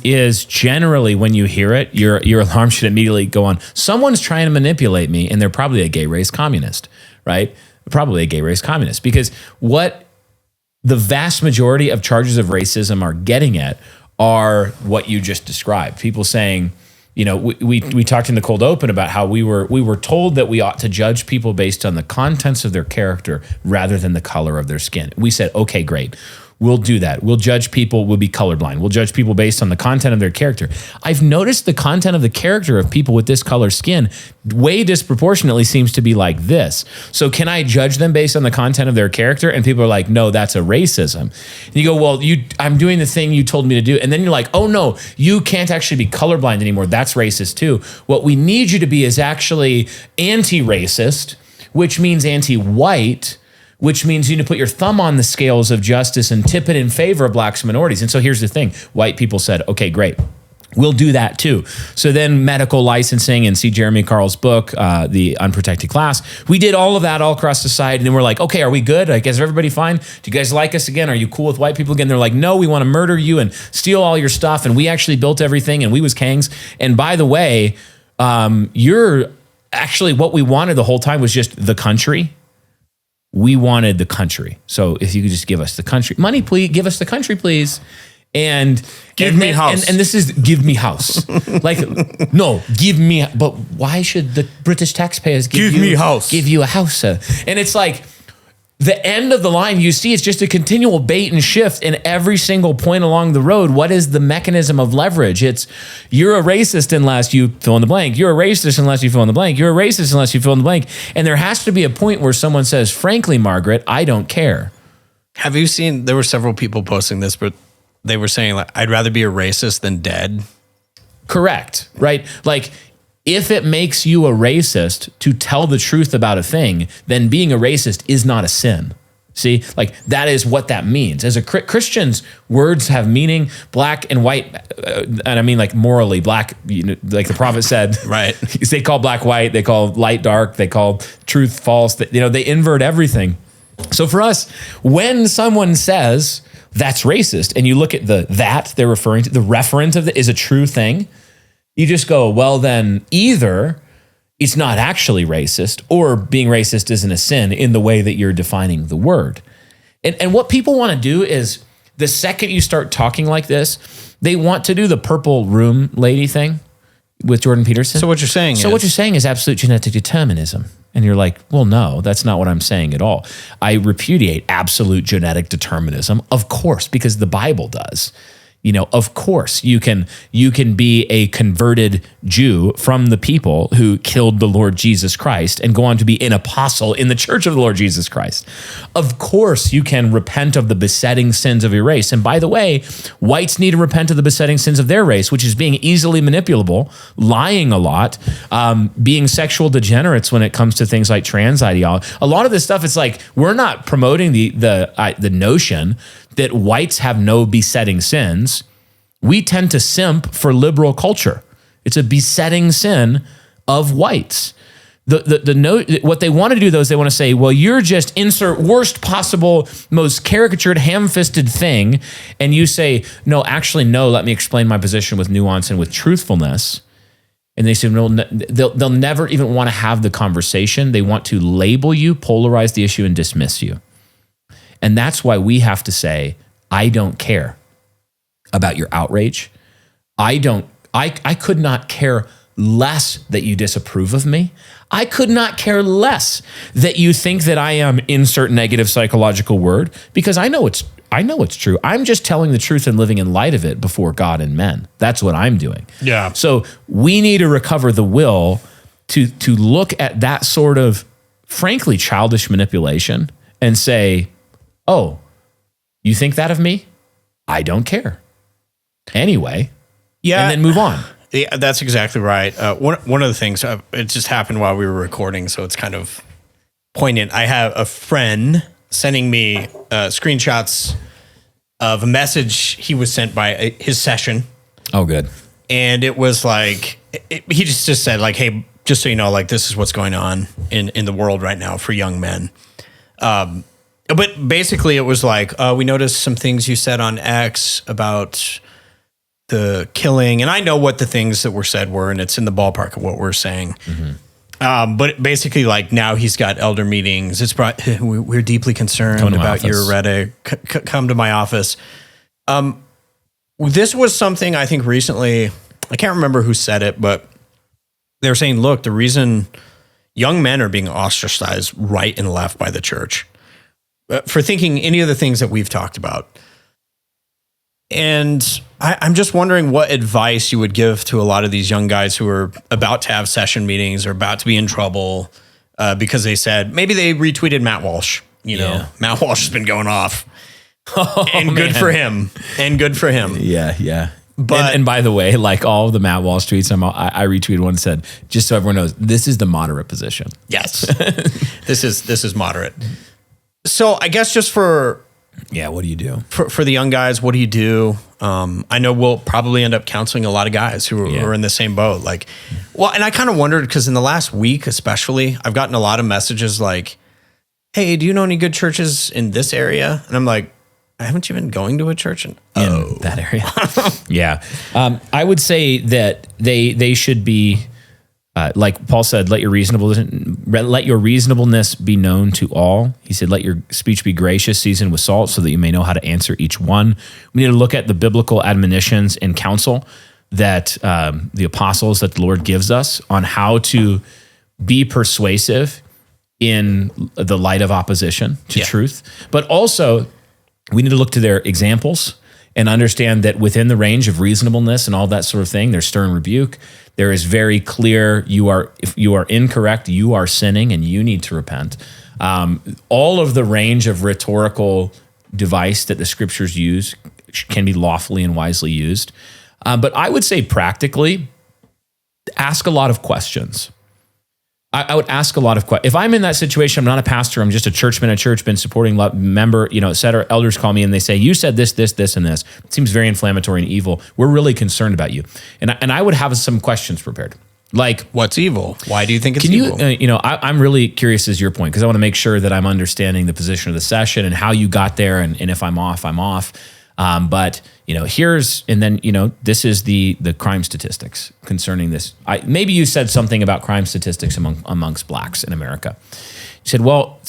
is generally, when you hear it, your alarm should immediately go on. Someone's trying to manipulate me, and they're probably a gay race communist, right? Probably a gay race communist, because what the vast majority of charges of racism are getting at are what you just described. People saying, we talked in the cold open about how we were told that we ought to judge people based on the contents of their character rather than the color of their skin. We said, okay, great. We'll do that. We'll judge people. We'll be colorblind. We'll judge people based on the content of their character. I've noticed the content of the character of people with this color skin way disproportionately seems to be like this. So can I judge them based on the content of their character? And people are like, no, that's a racism. And you go, well, I'm doing the thing you told me to do. And then you're like, oh no, you can't actually be colorblind anymore. That's racist too. What we need you to be is actually anti-racist, which means anti-white, which means you need to put your thumb on the scales of justice and tip it in favor of blacks and minorities. And so here's the thing. White people said, okay, great. We'll do that too. So then medical licensing, and see Jeremy Carl's book, The Unprotected Class. We did all of that all across society. And then we're like, okay, are we good? Is everybody fine? Do you guys like us again? Are you cool with white people again? They're like, no, we want to murder you and steal all your stuff. And we actually built everything, and we was Kangs. And by the way, you're actually, what we wanted the whole time was just the country. We wanted the country. So if you could just give us the country. Money, please. Give us the country, please. And give me house. And this is give me house. No, give me. But why should the British taxpayers give me house? Give you a house. And it's the end of the line you see is just a continual bait and shift in every single point along the road. What is the mechanism of leverage? It's you're a racist unless you fill in the blank. You're a racist unless you fill in the blank. You're a racist unless you fill in the blank. And there has to be a point where someone says, frankly, Margaret, I don't care. Have you seen, there were several people posting this, but they were saying I'd rather be a racist than dead. Correct, right? If it makes you a racist to tell the truth about a thing, then being a racist is not a sin. See, that is what that means. As a Christians, words have meaning, black and white, and I mean morally black, like the prophet said, right? They call black white, they call light dark, they call truth false, they invert everything. So for us, when someone says that's racist, and you look at that they're referring to, the referent of it is a true thing, you just go, well, then either it's not actually racist, or being racist isn't a sin in the way that you're defining the word. And what people want to do is, the second you start talking like this, they want to do the purple room lady thing with Jordan Peterson. So what you're saying is absolute genetic determinism. And you're like, well, no, that's not what I'm saying at all. I repudiate absolute genetic determinism, of course, because the Bible does. Of course you can be a converted Jew from the people who killed the Lord Jesus Christ and go on to be an apostle in the church of the Lord Jesus Christ. Of course you can repent of the besetting sins of your race. And by the way, whites need to repent of the besetting sins of their race, which is being easily manipulable, lying a lot, being sexual degenerates when it comes to things like trans ideology. A lot of this stuff, it's like, we're not promoting the notion that whites have no besetting sins. We tend to simp for liberal culture. It's a besetting sin of whites. What they want to do, though, is they want to say, well, you're just insert worst possible, most caricatured, ham-fisted thing. And you say, no, actually, no, let me explain my position with nuance and with truthfulness. And they say, no, they'll never even want to have the conversation. They want to label you, polarize the issue, and dismiss you. And that's why we have to say, I don't care about your outrage. I could not care less that you disapprove of me. I could not care less that you think that I am insert negative psychological word, because I know it's true. I'm just telling the truth and living in light of it before God and men. That's what I'm doing. Yeah. So we need to recover the will to look at that sort of, frankly, childish manipulation and say, oh, you think that of me? I don't care. Anyway, yeah, and then move on. Yeah, that's exactly right. One of the things, it just happened while we were recording, so it's kind of poignant. I have a friend sending me screenshots of a message he was sent by his session. Oh, good. And it was like, he just said, like, hey, just so you know, like, this is what's going on in the world right now for young men. But basically it was like, we noticed some things you said on X about the killing. And I know what the things that were said were, and it's in the ballpark of what we're saying. Mm-hmm. But basically, like, now he's got elder meetings. We're deeply concerned about your rhetoric. Come to my office. This was something I think recently, I can't remember who said it, but they were saying, look, the reason young men are being ostracized right and left by the church for thinking any of the things that we've talked about. And I'm just wondering what advice you would give to a lot of these young guys who are about to have session meetings or about to be in trouble because they said, maybe they retweeted Matt Walsh. Matt Walsh has been going off. Good for him. And good for him. Yeah, yeah. But and by the way, like all of the Matt Walsh tweets, I retweeted one and said, just so everyone knows, this is the moderate position. Yes. This is moderate. So I guess just for what do you do? For the young guys, what do you do? I know we'll probably end up counseling a lot of guys who are in the same boat. Like, well, and I kind of wondered, because in the last week especially, I've gotten a lot of messages like, hey, do you know any good churches in this area? And I'm like, haven't you been going to a church in that area? Yeah. I would say that they should be, like Paul said, let your reasonableness be known to all. He said, let your speech be gracious, seasoned with salt, so that you may know how to answer each one. We need to look at the biblical admonitions and counsel that the apostles, that the Lord gives us on how to be persuasive in the light of opposition to truth. But also, we need to look to their examples and understand that within the range of reasonableness and all that sort of thing, there's stern rebuke. There is very clear, if you are incorrect, you are sinning and you need to repent. All of the range of rhetorical device that the scriptures use can be lawfully and wisely used. But I would say practically, ask a lot of questions. I would ask a lot of questions. If I'm in that situation, I'm not a pastor, I'm just a churchman at church, been supporting member, et cetera. Elders call me and they say, you said this, this, this, and this. It seems very inflammatory and evil. We're really concerned about you. And I would have some questions prepared. Like, what's evil? Why do you think it's evil? I'm really curious as your point, because I want to make sure that I'm understanding the position of the session and how you got there. And if I'm off, I'm off. But this is the crime statistics concerning this. Maybe you said something about crime statistics amongst blacks in America. You said, well,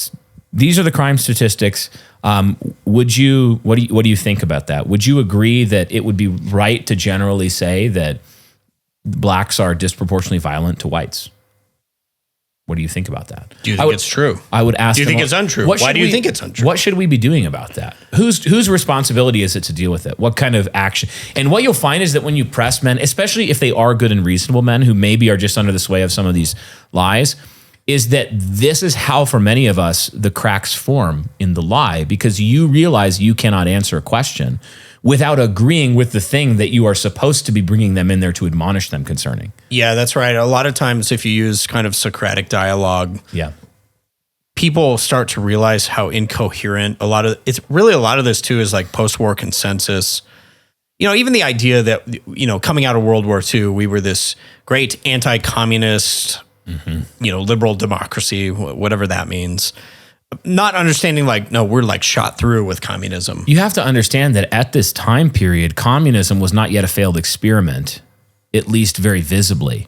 these are the crime statistics. What do you think about that? Would you agree that it would be right to generally say that blacks are disproportionately violent to whites? What do you think about that? Do you think it's true? I would ask. Do you think it's untrue? Why do you think it's untrue? What should we be doing about that? Whose responsibility is it to deal with it? What kind of action? And what you'll find is that when you press men, especially if they are good and reasonable men who maybe are just under the sway of some of these lies, is that this is how, for many of us, the cracks form in the lie, because you realize you cannot answer a question without agreeing with the thing that you are supposed to be bringing them in there to admonish them concerning. Yeah, that's right. A lot of times if you use kind of Socratic dialogue, people start to realize how incoherent a lot of this too is like post-war consensus. You know, even the idea that, you know, coming out of World War II, we were this great anti-communist, you know, liberal democracy, whatever that means. Not understanding like, no, we're like shot through with communism. You have to understand that at this time period, communism was not yet a failed experiment, at least very visibly.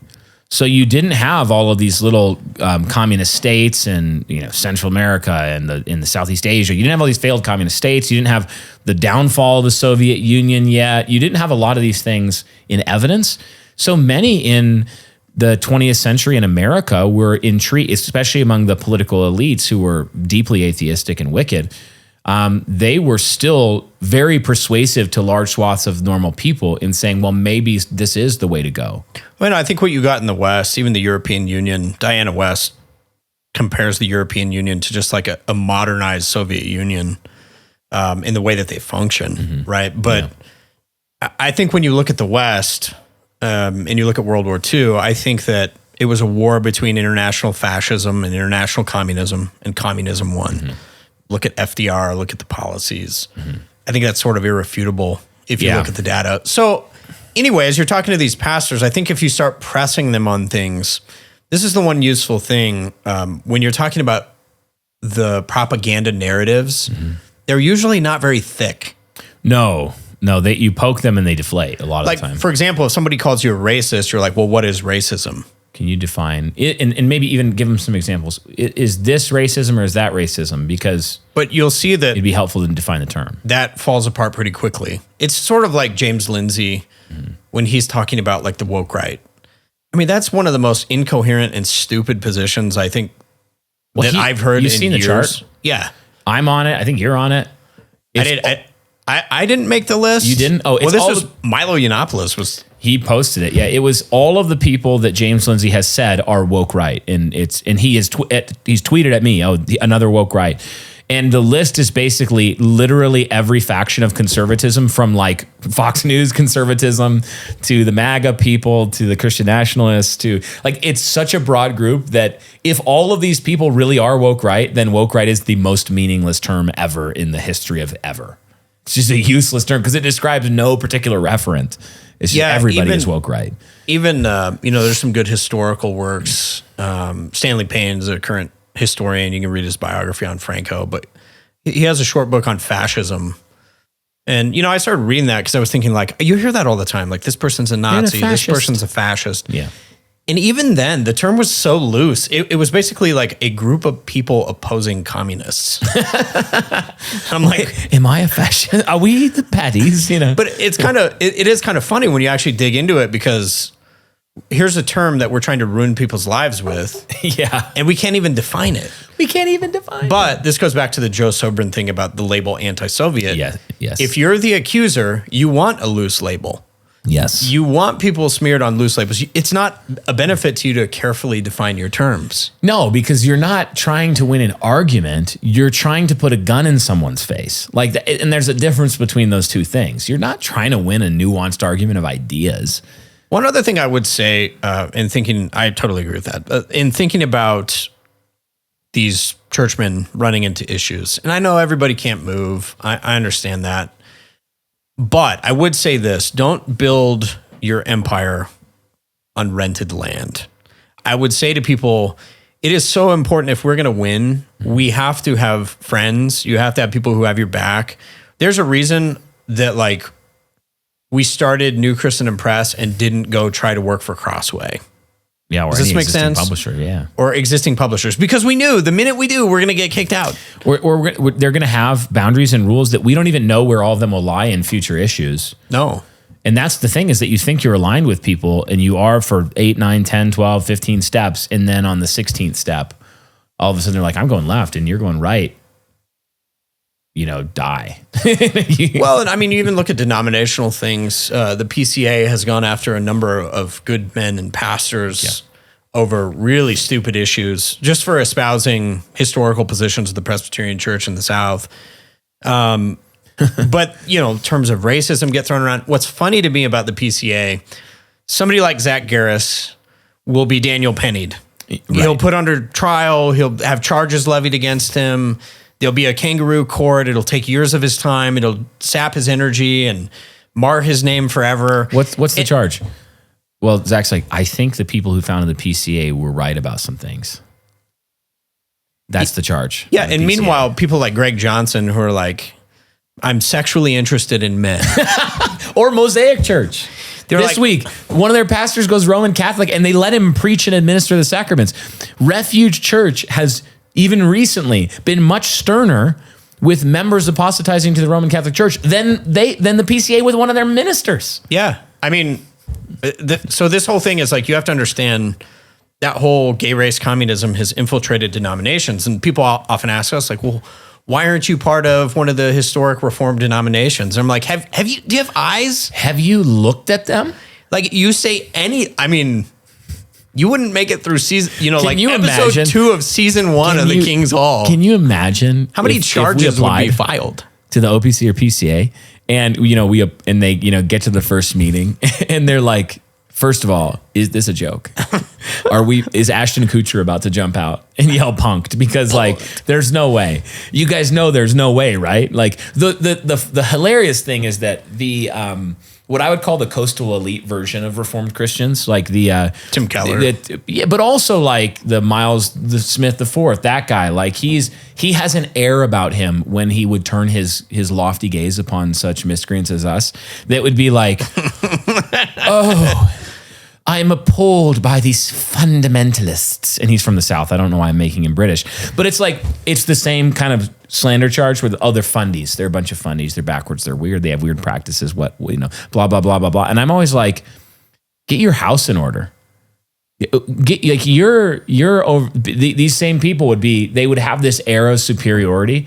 So you didn't have all of these little communist states in, you know, Central America and in the Southeast Asia. You didn't have all these failed communist states. You didn't have the downfall of the Soviet Union yet. You didn't have a lot of these things in evidence. So many in the 20th century in America were intrigued, especially among the political elites who were deeply atheistic and wicked. They were still very persuasive to large swaths of normal people in saying, well, maybe this is the way to go. Well, I think what you got in the West, even the European Union, Diana West compares the European Union to just like a modernized Soviet Union in the way that they function, right? But I think when you look at the West, and you look at World War II, I think that it was a war between international fascism and international communism, and communism won. Look at FDR, look at the policies. I think that's sort of irrefutable if you look at the data. So anyway, as you're talking to these pastors, I think if you start pressing them on things, this is the one useful thing when you're talking about the propaganda narratives, they're usually not very thick. No, you poke them and they deflate a lot of the time. For example, if somebody calls you a racist, you're like, well, what is racism? Can you define it, and maybe even give them some examples? Is this racism or is that racism? But you'll see that it'd be helpful to define the term. That falls apart pretty quickly. It's sort of like James Lindsay when he's talking about like the woke right. I mean, that's one of the most incoherent and stupid positions I think I've heard in years. You've seen the chart? Yeah. I'm on it. I think you're on it. I didn't make the list. You didn't? Oh, well, this was Milo Yiannopoulos. He posted it. Yeah, it was all of the people that James Lindsay has said are woke right, and he's tweeted at me, another woke right, and the list is basically literally every faction of conservatism, from like Fox News conservatism to the MAGA people to the Christian nationalists to like, it's such a broad group that if all of these people really are woke right, then woke right is the most meaningless term ever in the history of ever. It's just a useless term because it describes no particular referent. It's just everybody is woke right. Even, there's some good historical works. Stanley Payne is a current historian. You can read his biography on Franco, but he has a short book on fascism. And, I started reading that because I was thinking like, you hear that all the time. Like, this person's a Nazi, this person's a fascist. Yeah. And even then, the term was so loose. It was basically like a group of people opposing communists. I'm like, am I a fascist? Are we the baddies? But it's kind of it is kind of funny when you actually dig into it, because here's a term that we're trying to ruin people's lives with. Yeah, and we can't even define it. But this goes back to the Joe Sobran thing about the label anti-Soviet. Yes. If you're the accuser, you want a loose label. Yes. You want people smeared on loose labels. It's not a benefit to you to carefully define your terms. No, because you're not trying to win an argument. You're trying to put a gun in someone's face. And there's a difference between those two things. You're not trying to win a nuanced argument of ideas. One other thing I would say, in thinking, I totally agree with that, in thinking about these churchmen running into issues, and I know everybody can't move. I understand that. But I would say this, don't build your empire on rented land. I would say to people, it is so important, if we're going to win, we have to have friends. You have to have people who have your back. There's a reason that like we started New Christendom Press and didn't go try to work for Crossway. Yeah, or does this make sense? Publisher, yeah, or existing publishers, because we knew the minute we do, we're going to get kicked out. Or they're going to have boundaries and rules that we don't even know where all of them will lie in future issues. No, And that's the thing, is that you think you're aligned with people, and you are for 8, 9, 10, 12, 15 steps. And then on the 16th step, all of a sudden they're like, I'm going left and you're going right. Die. Well, and I mean, you even look at denominational things. The PCA has gone after a number of good men and pastors over really stupid issues, just for espousing historical positions of the Presbyterian Church in the South. But, in terms of racism get thrown around. What's funny to me about the PCA, somebody like Zach Garris will be Daniel Pennied. Right. He'll put under trial. He'll have charges levied against him. There'll be a kangaroo court. It'll take years of his time. It'll sap his energy and mar his name forever. What's the charge? Well, Zach's like, I think the people who founded the PCA were right about some things. That's the charge. Yeah, and meanwhile, people like Greg Johnson who are like, I'm sexually interested in men. Or Mosaic Church. This week, one of their pastors goes Roman Catholic, and they let him preach and administer the sacraments. Refuge Church has even recently been much sterner with members apostatizing to the Roman Catholic Church than the PCA with one of their ministers. Yeah. I mean, so this whole thing is like, you have to understand that whole gay race communism has infiltrated denominations. And people often ask us like, well, why aren't you part of one of the historic Reformed denominations? And I'm like, do you have eyes? Have you looked at them? Like, you say you wouldn't make it through season, episode imagine, 2 of season 1 of the King's Hall. Can you imagine how many charges would be filed to the OPC or PCA? And they get to the first meeting and they're like, first of all, is this a joke? Is Ashton Kutcher about to jump out and yell punked? Because there's no way. You guys know there's no way, right? Like the hilarious thing is that the what I would call the coastal elite version of Reformed Christians, like the Tim Keller, but also like the Miles Smith IV, that guy, like he has an air about him when he would turn his lofty gaze upon such miscreants as us that would be like, oh, I am appalled by these fundamentalists. And he's from the South. I don't know why I'm making him British. But it's like, it's the same kind of slander charge with other fundies. They're a bunch of fundies. They're backwards. They're weird. They have weird practices. Blah, blah, blah, blah, blah. And I'm always like, get your house in order. These same people they would have this air of superiority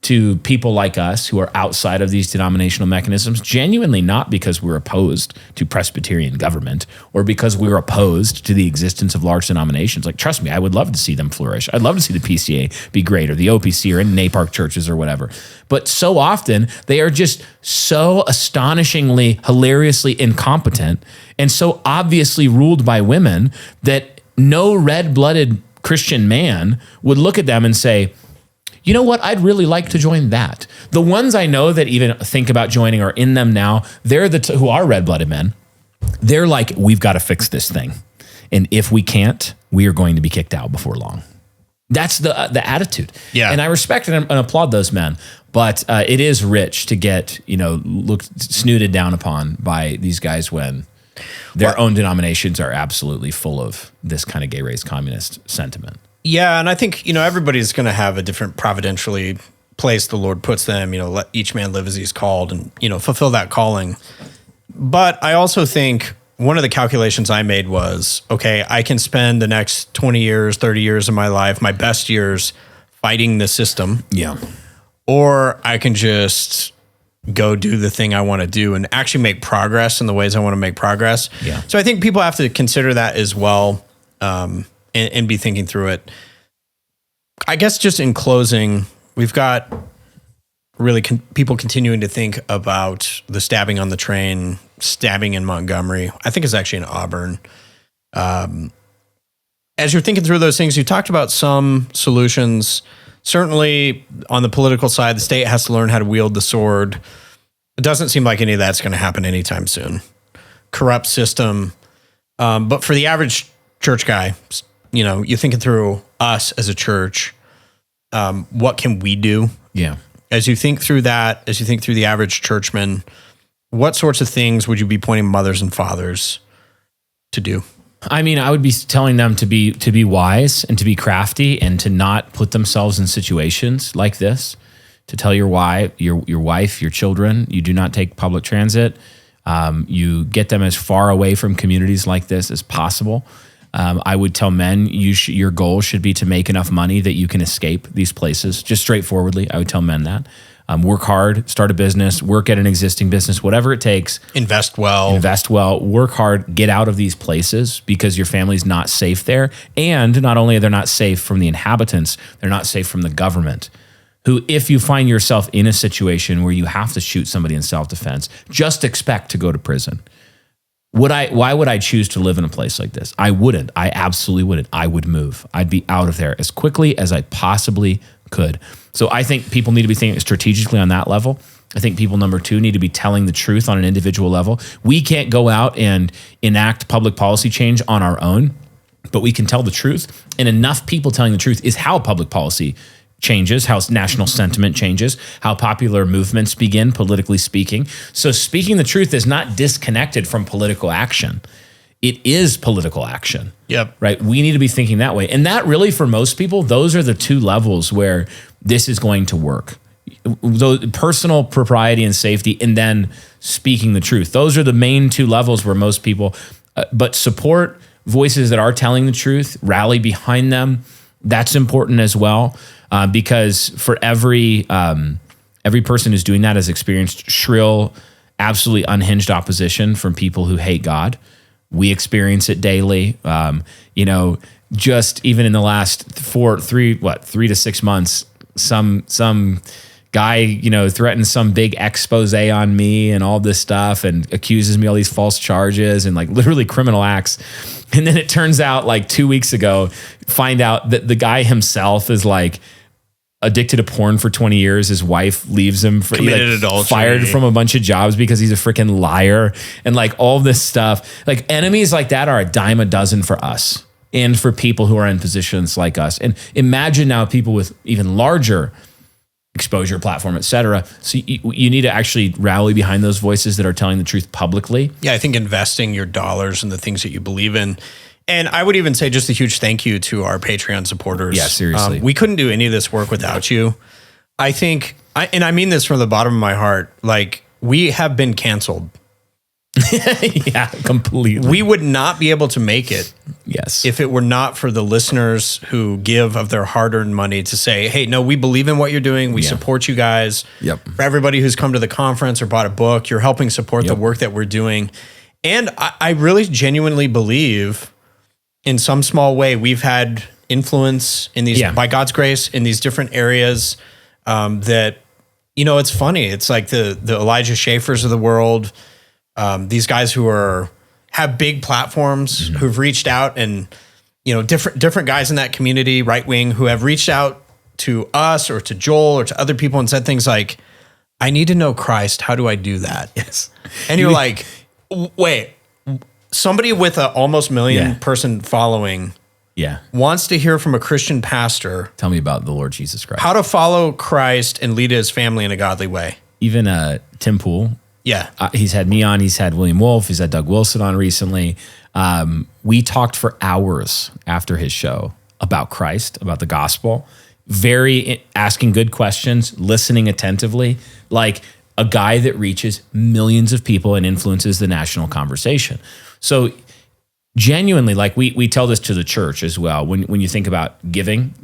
to people like us who are outside of these denominational mechanisms, genuinely not because we're opposed to Presbyterian government or because we're opposed to the existence of large denominations. Like, trust me, I would love to see them flourish. I'd love to see the PCA be great, or the OPC, or in NAPARC churches or whatever. But so often, they are just so astonishingly, hilariously incompetent and so obviously ruled by women that no red-blooded Christian man would look at them and say, you know what? I'd really like to join that. The ones I know that even think about joining are in them now. They're who are red-blooded men. They're like, we've got to fix this thing. And if we can't, we are going to be kicked out before long. That's the attitude. Yeah. And I respect and applaud those men. But it is rich to get, snooted down upon by these guys when their own denominations are absolutely full of this kind of gay race communist sentiment. Yeah, and I think, everybody's going to have a different providentially place the Lord puts them, let each man live as he's called and, fulfill that calling. But I also think one of the calculations I made was, okay, I can spend the next 20 years, 30 years of my life, my best years, fighting the system. Yeah. Or I can just go do the thing I want to do and actually make progress in the ways I want to make progress. Yeah. So I think people have to consider that as well. And be thinking through it. I guess just in closing, we've got really people continuing to think about the stabbing on the train, stabbing in Montgomery. I think it's actually in Auburn. As you're thinking through those things, you talked about some solutions. Certainly on the political side, the state has to learn how to wield the sword. It doesn't seem like any of that's going to happen anytime soon. Corrupt system. But for the average church guy, you're thinking through us as a church. What can we do? Yeah. As you think through that, as you think through the average churchman, what sorts of things would you be pointing mothers and fathers to do? I mean, I would be telling them to be wise and to be crafty and to not put themselves in situations like this. To tell your wife, your children, you do not take public transit. You get them as far away from communities like this as possible. I would tell men your goal should be to make enough money that you can escape these places. Just straightforwardly, I would tell men that. Work hard, start a business, work at an existing business, whatever it takes. Invest well, work hard, get out of these places because your family's not safe there. And not only are they not safe from the inhabitants, they're not safe from the government, who, if you find yourself in a situation where you have to shoot somebody in self-defense, just expect to go to prison. Why would I choose to live in a place like this? I wouldn't. I absolutely wouldn't. I would move. I'd be out of there as quickly as I possibly could. So I think people need to be thinking strategically on that level. I think people, number two, need to be telling the truth on an individual level. We can't go out and enact public policy change on our own, but we can tell the truth. And enough people telling the truth is how public policy changes, how national sentiment changes, how popular movements begin, politically speaking. So speaking the truth is not disconnected from political action. It is political action. Yep. Right? We need to be thinking that way. And that really, for most people, those are the two levels where this is going to work. Those, personal propriety and safety, and then speaking the truth. Those are the main two levels where most people, but support voices that are telling the truth, rally behind them. That's important as well, because for every person who's doing that has experienced shrill, absolutely unhinged opposition from people who hate God. We experience it daily. Just even in the last 3 to 6 months, some guy, threatens some big expose on me and all this stuff and accuses me of all these false charges and like literally criminal acts. And then it turns out like 2 weeks ago, find out that the guy himself is like addicted to porn for 20 years. His wife leaves him for adultery, fired from a bunch of jobs because he's a freaking liar and like all this stuff. Like enemies like that are a dime a dozen for us and for people who are in positions like us. And imagine now people with even larger exposure, platform, et cetera. So you need to actually rally behind those voices that are telling the truth publicly. Yeah, I think investing your dollars in the things that you believe in. And I would even say just a huge thank you to our Patreon supporters. Yeah, seriously. We couldn't do any of this work without you. I think, and I mean this from the bottom of my heart, like we have been canceled. Yeah, completely. We would not be able to make it. Yes. If it were not for the listeners who give of their hard-earned money to say, hey, no, we believe in what you're doing. We support you guys. Yep. For everybody who's come to the conference or bought a book, you're helping support the work that we're doing. And I really genuinely believe in some small way, we've had influence in these, by God's grace, in these different areas that, it's funny. It's like the Elijah Schaefers of the world, these guys who have big platforms, who've reached out, and different guys in that community, right wing, who have reached out to us or to Joel or to other people and said things like, "I need to know Christ. How do I do that?" Yes, and you're like, "Wait, somebody with an almost million person following, wants to hear from a Christian pastor. Tell me about the Lord Jesus Christ. How to follow Christ and lead his family in a godly way." Even Tim Pool. Yeah. He's had me on. He's had William Wolfe. He's had Doug Wilson on recently. We talked for hours after his show about Christ, about the gospel, asking good questions, listening attentively, like a guy that reaches millions of people and influences the national conversation. So genuinely, like we tell this to the church as well. When you think about giving,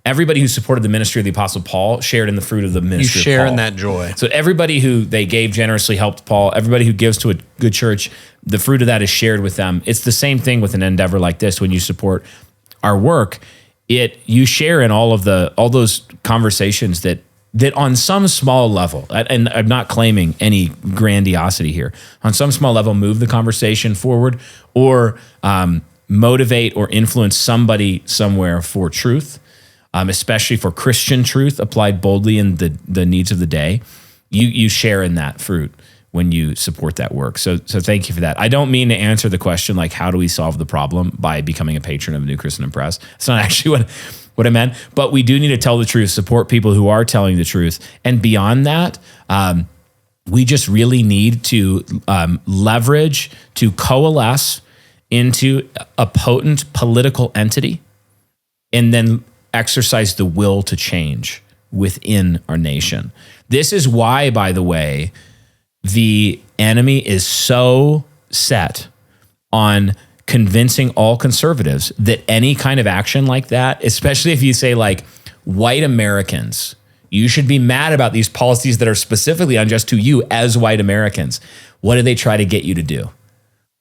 everybody who supported the ministry of the Apostle Paul shared in the fruit of the ministry of Paul. You share in that joy. So everybody who they gave generously helped Paul, everybody who gives to a good church, the fruit of that is shared with them. It's the same thing with an endeavor like this. When you support our work, you share in all those conversations that on some small level, and I'm not claiming any grandiosity here, on some small level move the conversation forward or motivate or influence somebody somewhere for truth. Especially for Christian truth applied boldly in the needs of the day, you share in that fruit when you support that work. So thank you for that. I don't mean to answer the question like how do we solve the problem by becoming a patron of New Christendom Press. It's not actually what I meant, but we do need to tell the truth, support people who are telling the truth, and beyond that, we just really need to leverage to coalesce into a potent political entity, and then exercise the will to change within our nation. This is why, by the way, the enemy is so set on convincing all conservatives that any kind of action like that, especially if you say like white Americans, you should be mad about these policies that are specifically unjust to you as white Americans. What do they try to get you to do?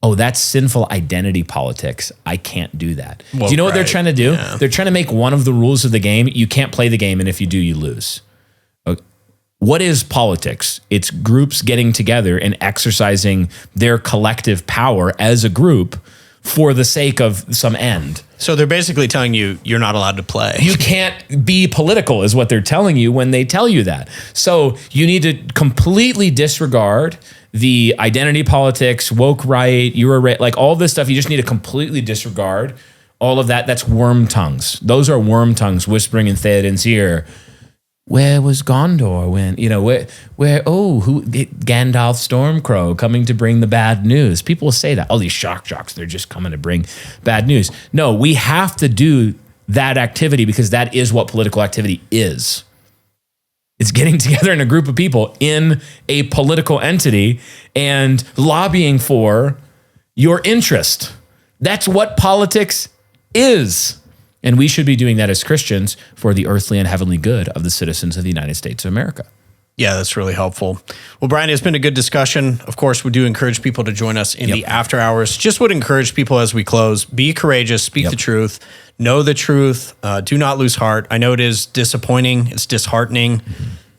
Oh, that's sinful identity politics. I can't do that. Well, do you know what they're trying to do? Yeah. They're trying to make one of the rules of the game, you can't play the game, and if you do, you lose. What is politics? It's groups getting together and exercising their collective power as a group for the sake of some end. So they're basically telling you you're not allowed to play. You can't be political is what they're telling you when they tell you that. So you need to completely disregard the identity politics, woke right, you're a right, like all this stuff. You just need to completely disregard all of that. That's worm tongues. Those are worm tongues whispering in Theoden's ear. Where was Gondor when, who Gandalf Stormcrow coming to bring the bad news? People say that, these shock jocks, they're just coming to bring bad news. No, we have to do that activity because that is what political activity is. It's getting together in a group of people in a political entity and lobbying for your interest. That's what politics is. And we should be doing that as Christians for the earthly and heavenly good of the citizens of the United States of America. Yeah, that's really helpful. Well, Brian, it's been a good discussion. Of course, we do encourage people to join us in the after hours. Just would encourage people as we close, be courageous, speak the truth, know the truth, do not lose heart. I know it is disappointing, it's disheartening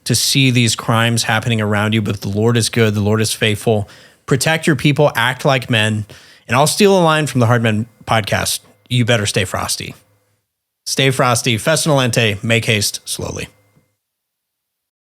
to see these crimes happening around you, but the Lord is good, the Lord is faithful. Protect your people, act like men. And I'll steal a line from the Hard Men podcast. You better stay frosty. Stay frosty, festinolente, make haste slowly.